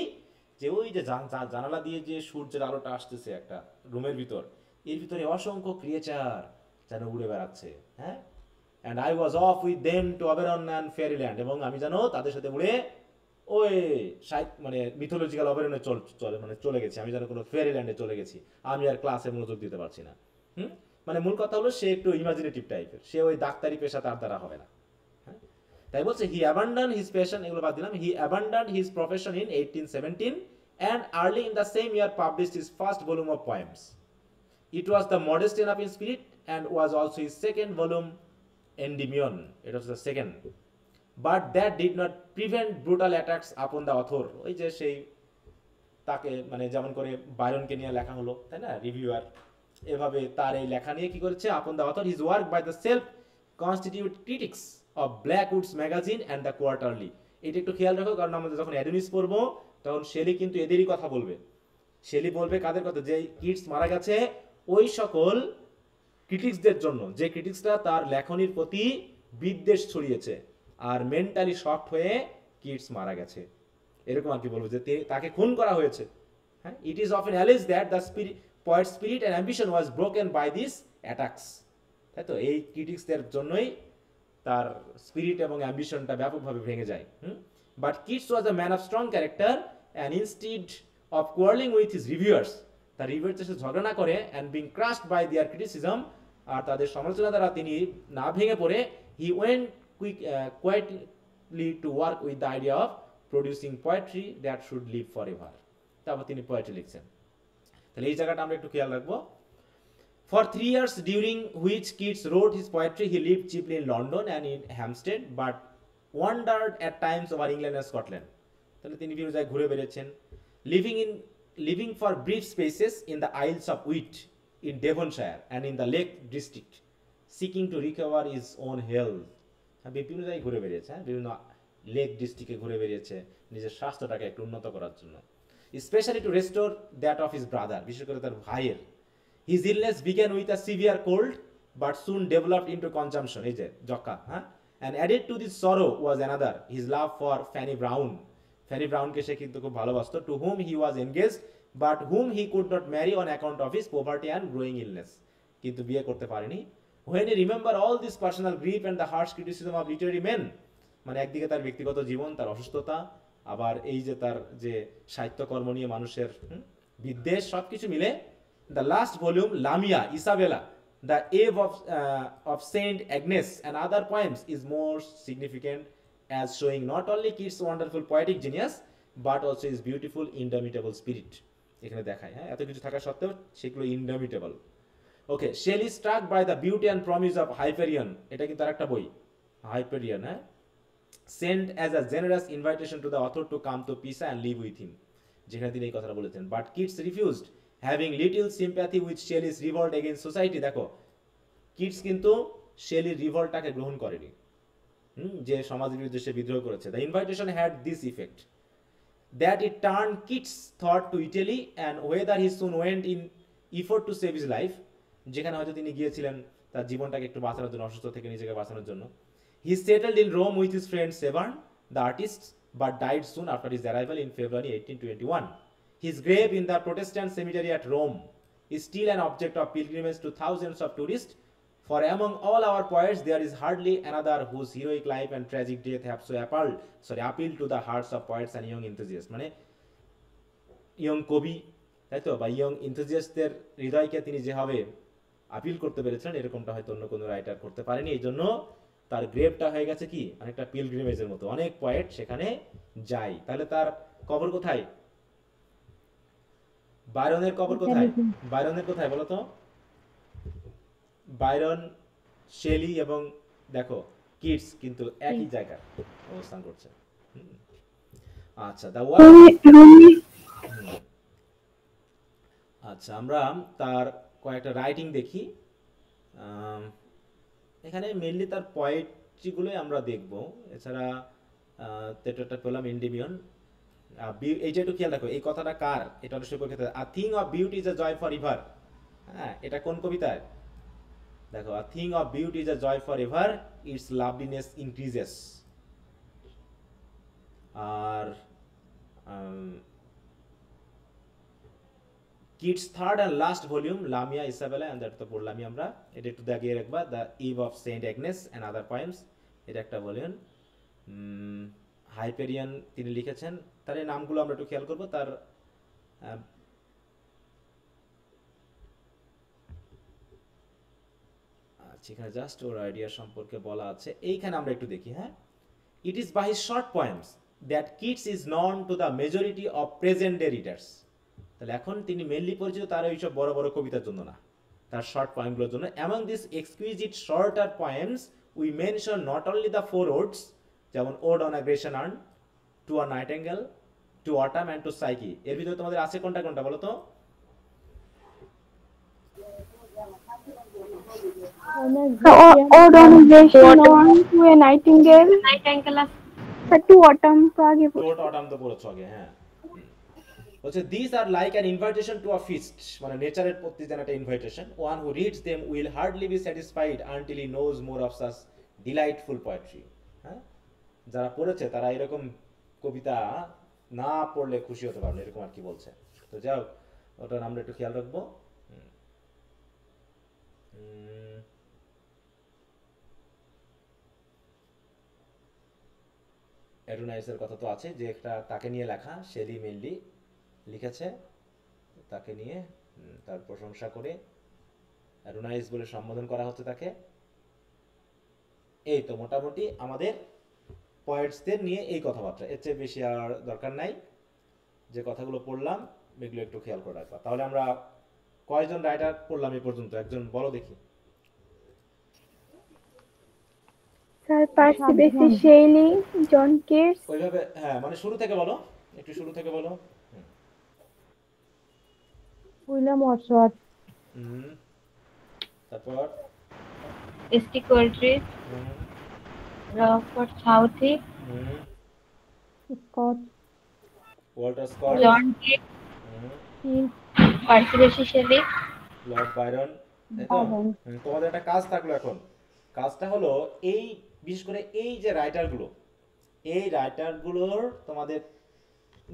যে ওই যে জানালা দিয়ে যে সূর্যের আলোটা আসতেছে একটা রুমের ভিতর, এর ভিতরে অসংখ্য ক্রিয়েচার যেন উড়ে বেড়াচ্ছে। হ্যাঁ, and I was off with them to Oberon and Fairyland, এবং আমি জানো তাদের সাথে উড়ে ওই মানে মিথোলজিক্যাল অবেরনে চলে গেছি, আমি যেন কোনো ফেয়ারিল্যান্ডে চলে গেছি, আমি আর ক্লাসে মনোযোগ দিতে পারছি না। মানে মূল কথা হলো সে একটু ইমাজিনেটিভ টাইপের, সে ওই ডাক্তারি পেশা তার দ্বারা হবে না। হ্যাঁ, তাই বলছে হি অ্যাবান্ডন হিজ প্যাশন, এগুলো বাদ দিলাম, he abandon his profession in 1817 and early in the same year published his first volume of poems. It was the modest enough in spirit and was also his second volume, Endymion. It was the second. But that did not prevent brutal attacks upon the author. ওই যে সেই তাকে মানে যেমন করে বায়রনকে নিয়ে লেখা হলো, তাই না, রিভিউয়ার, এভাবে তার এই লেখা নিয়ে কি করেছে, upon the author, his work by the self constituted critics of Blackwood's magazine and the Quarterly. এটা একটু খেয়াল রাখো, কারণ আমরা যখন অ্যাডোনিস পড়বো তখন শেলি কিন্তু এদেরই কথা বলবে। শেলি বলবে কাদের কথা, যে কিটস মারা গেছে ওই সকল ক্রিটিক্সদের জন্য, যে ক্রিটিক্সরা তার লেখনীর প্রতি বিদ্বেষ ছড়িয়েছে আর মেন্টালি শকড হয়ে কিটস মারা গেছে, এরকম আর কি বলবো, যে তাকে খুন করা হয়েছে। হ্যাঁ, it is often alleged that the poet spirit and ambition was broken by this attacks. তাই তো, এই ক্রিটিক্সদের জন্যই তার স্পিরিট এবং অ্যাম্বিশনটা ব্যাপকভাবে ভেঙে যায়। But Keats was a man of strong character and instead of quarrelling with his reviewers, তার রিভিউয়ারদের সাথে ঝগড়া না করে and being crushed by their criticism, আর তাদের সমালোচনা দ্বারা তিনি না ভেঙে পড়ে, he went quietly to work with the idea of producing poetry that should live forever. তারপর তিনি পোয়েট্রি লিখছেন। তাহলে এই জায়গাটা আমরা একটু খেয়াল রাখবো। For 3 years during which Keats wrote his poetry, he lived chiefly in London and in Hampstead, but wandered at times over England and Scotland. তাহলে তিনি বিভিন্ন জায়গায় ঘুরে বেড়েছেন, living for brief spaces in the Isles of Wight in Devonshire and in the Lake District, seeking to recover his own health. বিভিন্ন জায়গায় ঘুরে বেরিয়েছে, বিভিন্ন লেক ডিস্ট্রিক্টে ঘুরে বেরিয়েছে নিজের স্বাস্থ্যটাকে একটু উন্নত করার জন্য, specially to restore that of his brother, বিশেষ করে তার ভাইয়ের। His illness began with a severe cold but soon developed into consumption, এই যে যক্কা। হ্যাঁ, and added to this sorrow was another, his love for Fanny Brawne, Fanny ব্রাউনকে সে কিন্তু খুব ভালোবাসতো, to whom he was engaged but whom he could not marry on account of his poverty and growing illness, কিন্তু বিয়ে করতে পারেনি। When you remember all this personal grief and the harsh criticism of literary men, মানে একদিকে তার ব্যক্তিগত জীবন, তার অসুস্থতা, আবার এই যে তার যে সাহিত্যকর্ম নিয়ে মানুষের বিদ্বেষ, সবকিছু মিলে the last volume, Lamia, Isabella, the Eve of Saint Agnes and other poems is more significant as showing not only Keats' wonderful poetic genius but also his beautiful indomitable spirit. এখানে দেখায়, হ্যাঁ, এত কিছু থাকা সত্ত্বেও সেগুলো indomitable. Okay, Shelley struck by the beauty and promise of Hyperion, এটা কিন্তু আরেকটা বই, Hyperion, হ্যাঁ, sent as a generous invitation to the author to come to Pisa and live with him, যেখানে তিনি এই কথাটা বলেছেন। But Keats refused, having little sympathy with Shelley's revolt against society. দেখো, কিটস কিন্তু শেলির রিভল্টটাকে গ্রহণ করেনি, যে সমাজের বিরুদ্ধে সে বিদ্রোহ করেছে। The invitation had this effect, that it turned Keats' thought to Italy, and whether he soon went in effort to save his life, যেখানে হয়তো তিনি গিয়েছিলেন তার জীবনটাকে একটু বাঁচানোর জন্য, অসুস্থ থেকে নিজেকে বাঁচানোর জন্য। He settled in Rome with his friend Severn, the artist, but died soon after his arrival in February 1821. His grave in the Protestant cemetery at Rome is still an object of pilgrimage to thousands of tourists, for among all our poets there is hardly another whose heroic life and tragic death have so appealed to the hearts of poets and young enthusiasts. মানে ইয়ং কবি তাই তো, বা ইয়ং ইনথুজিয়াস্টদের হৃদয়কে তিনি যেভাবে আপিল করতে পেরেছেন এরকমটা হয়তো অন্য কোনো রাইটার করতে পারেনি। এই জন্য তার গ্রেভটা হয়ে গেছে কি অনেকটা পিলগ্রিমেজের মতো, অনেক পয়েট সেখানে যায়। তাহলে তার কবর কোথায়? বাইরনের কবর কোথায়? বাইরনের কোথায় বলো তো? বাইরন, শেলি এবং দেখো কিডস কিন্তু একই জায়গায় অবস্থান করছে। আচ্ছা, দা আচ্ছা, আমরা তার কয়েকটা রাইটিং দেখি। এখানে মেনলি তার পোয়েট্রিগুলোই আমরা দেখব। এছাড়া তেটোটা পেলাম এন্ডিমিয়ন। এই যে একটু খেয়াল রাখো এই কথাটা কার, এটা অবশ্যই পরীক্ষাতে a thing of beauty is a joy for ever. হ্যাঁ, এটা কোন কবিতায়? দেখো, a thing of beauty is a joy for ever, its loveliness increases. আর Keats third and last volume Lamia Isabella, and that তো পড়লামই আমরা। এটা একটু দাগিয়ে রাখবা, the Eve of Saint Agnes and other poems, এটা একটা ভলিউম। হাইপেরিয়ান তিনি লিখেছেন। তার এই নামগুলো আমরা একটু খেয়াল করবো। তার এখানে জাস্ট ওর আইডিয়া সম্পর্কে বলা আছে, এইখানে আমরা একটু দেখি। হ্যাঁ, it is by his short poems that Keats is known to the majority of present day readers. তাহলে এখন তিনি মেনলি পরিচিত তার এইসব বড় বড় কবিতার জন্য না, তার শর্ট পয়েমগুলোর জন্য। Among this exquisite shorter poems we mention not only the four odes, যেমন ode on a Grecian urn, to a nightingale, to autumn and to Psyche. এর ভিতরে তোমাদের আছে কোনটা কোনটা বলো তো? Ode on a Grecian Urn, To a Nightingale, Nightingale আছে। To Autumn তো আগে টু অটাম তো পড়েছো আগে। হ্যাঁ, হচ্ছে this are like an invitation to a feast, মানে নেচারের প্রতি যেন একটা ইনভাইটেশন। One who reads them will hardly be satisfied until he knows more of such delightful poetry. হ্যাঁ, যারা পড়েছে তারা এরকম কবিতা না পড়লে খুশি হতে পারবে, এরকম আর কি বলছে। তো যাও, ওটার আমরা একটু খেয়াল রাখবো। অ্যাডোনাইসের কথা তো আছে, যে একটা তাকে নিয়ে লেখা, শেলি মেনলি লিখেছে তাকে নিয়ে, তার প্রশংসা করে অ্যাডোনাইস বলে সম্বোধন করা হচ্ছে তাকে। এই তো মোটামুটি আমাদের পয়েন্টসদের নিয়ে এই কথাবার্তা, এর চেয়ে বেশি আর দরকার নাই। যে কথাগুলো পড়লাম এগুলো একটু খেয়াল করে রাখবা। তাহলে আমরা কয়জন রাইটার পড়লাম এই পর্যন্ত? একজন বলো দেখি। স্যার পার্সি বেসি শেইলি, জন কিটস, ওইভাবে, হ্যাঁ, মানে শুরু থেকে বলো, একটু শুরু থেকে বলো। উইলিয়াম ওয়ার্ডসওয়ার্থ, তারপর S T Coleridge, Robert Southey, Scott, Walter Scott, John Keats, Percy Bysshe Shelley, Lord Byron. তাই তো? তোমাদের একটা কাজ থাকলো এখন। কাজটা হলো এই বিশেষ করে এই যে রাইটারগুলো, এই রাইটারগুলোর তোমাদের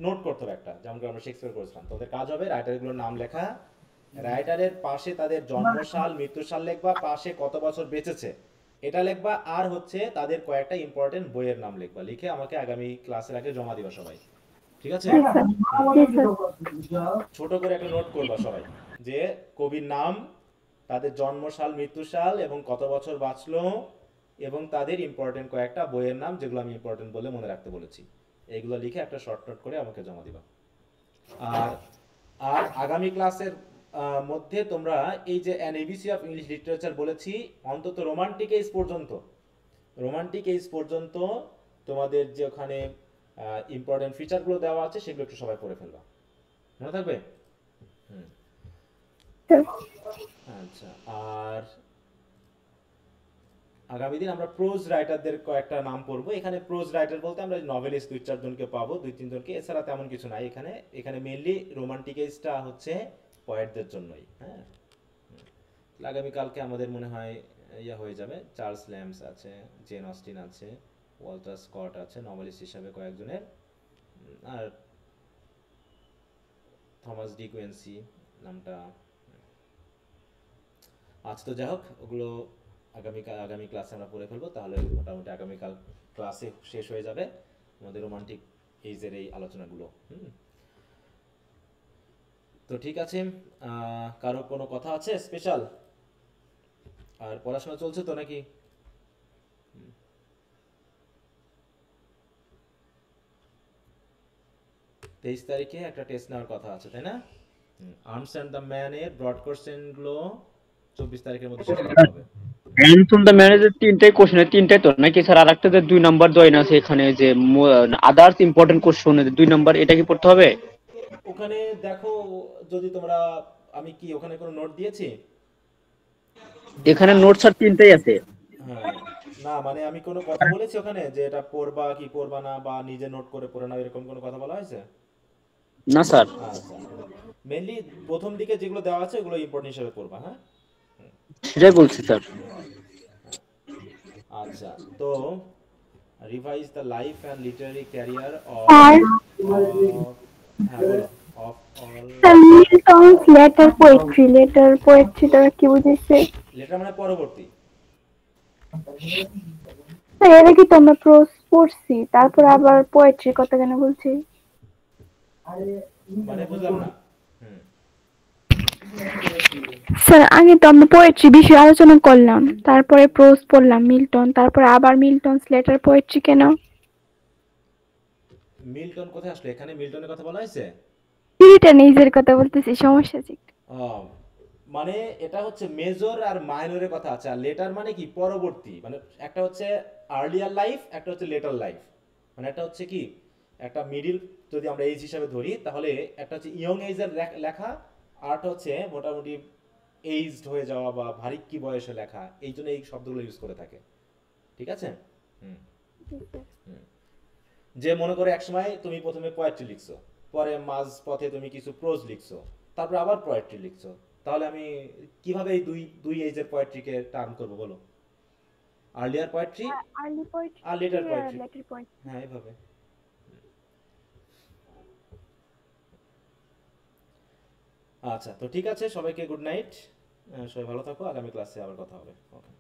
নোট করতে হবে একটা, যেমন আমরা শেক্সপিয়ার করেছিলাম। তোমাদের কাজ হবে রাইটারগুলোর নাম লেখা, রাইটারের পাশে তাদের জন্মসাল মৃত্যুসাল লিখবা, পাশে কত বছর বেঁচেছে এটা লিখবা, আর হচ্ছে তাদের কয়েকটা ইম্পর্টেন্ট বইয়ের নাম লিখবা। লিখে আমাকে আগামী ক্লাসের আগে জমা দিবা সবাই, ঠিক আছে? ছোট করে একটা নোট করবা সবাই, যে কবির নাম, তাদের জন্মসাল মৃত্যুসাল এবং কত বছর বাঁচলো, এবং তাদের ইম্পর্টেন্ট কয়েকটা বইয়ের নাম, যেগুলো আমি ইম্পর্টেন্ট বলে মনে রাখতে বলেছি। এইগুলো লিখে একটা শর্ট নোট করে আমাকে জমা দিবা। আর আগামী ক্লাসের মধ্যে তোমরা এই যে an ABC of English literature বলেছি, অন্তত রোমান্টিক এজ পর্যন্ত তোমাদের যে ওখানে ইম্পর্টেন্ট ফিচারগুলো দেওয়া আছে সেগুলো একটু সবাই পড়ে ফেলবা, মনে থাকবে? আচ্ছা, আর আগামী দিন আমরা প্রোজ রাইটারদের কয়েকটা নাম পড়বো। এখানে প্রোজ রাইটার বলতে আমরা নভেলিস্ট 2-4 জনকে পাবো, 2-3 জনকে, এছাড়া তেমন কিছু নাই এখানে। এখানে মেইনলি রোমান্টিক এজটা হচ্ছে পয়েটদের জন্যই। হ্যাঁ, আগামীকালকে আমাদের মনে হয় ইয়া হয়ে যাবে, চার্লস ল্যাম্পস আছে, জেন অস্টিন আছে, ওয়াল্টার স্কট আছে নভেলিস্ট হিসাবে কয়েকজনের, আর থমাস ডি কুয়েন্সি নামটা। আজ তো যাই হোক, ওগুলো আগামী ক্লাসে আমরা পড়ে ফেলবো। তাহলে মোটামুটি আগামীকাল ক্লাসে শেষ হয়ে যাবে আমাদের রোমান্টিক এইজের এই আলোচনাগুলো। তো ঠিক আছে, কারো কোনো কথা আছে স্পেশাল? আর পড়াশোনা চলছে তো নাকি? 23 তারিখে একটা টেস্ট নেওয়ার কথা আছে, তাই না? আর্মস অ্যান্ড দ্য ম্যানের ব্রড কোশ্চেন গুলো 24 তারিখের মধ্যে শেষ করতে হবে। অ্যান্সন দ্য ম্যানেজার তিনটাই কোশ্চেন, তিনটাই তো নাকি স্যার? আর একটা যে 2 নাম্বার দেয় না সেখানে, যে আদার্স ইম্পর্টেন্ট কোশ্চেন 2 নাম্বার, এটা কি পড়তে হবে? ওখানে দেখো, যদি তোমরা, আমি কি ওখানে কোনো নোট দিয়েছি? এখানে নোট স্যার তিনটাই আছে। হ্যাঁ, না মানে আমি কোনো কথা বলেছি ওখানে যে এটা পড়বা কি পড়বা না, বা নিজে নোট করে পড়ে নাও, এরকম কোনো কথা বলা হয়েছে? না স্যার। আচ্ছা, মেনলি প্রথম দিকে যেগুলো দেওয়া আছে ওগুলো ইম্পর্টেন্ট হিসেবে পড়বা, হ্যাঁ? সেটাই বলছি স্যার। আচ্ছা, তো revise the life and Literary career of, Or হ্যাঁ বলো, of all. the Milton's letter poetry. Letter poetry দ্বারা কি বুঝাইছে? লেটার মানে পরবর্তী। স্যার এর আগে তো আমরা প্রোজ পড়ছি, তারপর আবার পোয়েট্রির কথা কেন বলছি? মানে বুঝলাম না। স্যার আগে তো আমরা পোয়েট্রি বিষয়ে আলোচনা করলাম, তারপরে প্রোজ পড়লাম মিল্টন, তারপরে আবার মিল্টনস লেটার পোয়েট্রি কেন? মিল্টন কোথায় আসলো? এখানে মিল্টনের কথা বলা হয়েছে? পিউরিটান নিজের কথা বলতেছি, সমস্যা আছে একটু। আহ, মানে এটা হচ্ছে মেজর আর মাইনরের কথা আছে, আর লেটার মানে কি পরবর্তী, মানে একটা হচ্ছে আর্লিয়ার লাইফ, একটা হচ্ছে লেটার লাইফ। মানে একটা হচ্ছে কি, একটা মিডিল যদি আমরা এজ হিসাবে ধরি, তাহলে একটা হচ্ছে ইয়ং এজের লেখা, আরটা হচ্ছে মোটামুটি এইজড হয়ে যাওয়া বা ভারী কি বয়সে লেখা, এই জন্য এই শব্দগুলো ইউজ করে থাকে। ঠিক আছে? হুম। যে মনে করে একসময় তুমি প্রথমে পোয়েট্রি লিখছো, পরে মাঝ পথে তুমি কিছু প্রোজ লিখছো, তারপর আবার পোয়েট্রি লিখছো, তাহলে আমি কিভাবে এই দুই দুই এজের পোয়েট্রিকে টার্ন করব বলো? আর্লিয়ার পোয়েট্রি আর্লি পোয়েট্রি আর লেটার পোয়েট্রি। Letter poetry. হ্যাঁ, এইভাবে। আচ্ছা, তো ঠিক আছে, সবাইকে গুড নাইট, সবাই ভালো থাকো, আগামী ক্লাসে আবার কথা হবে। ওকে।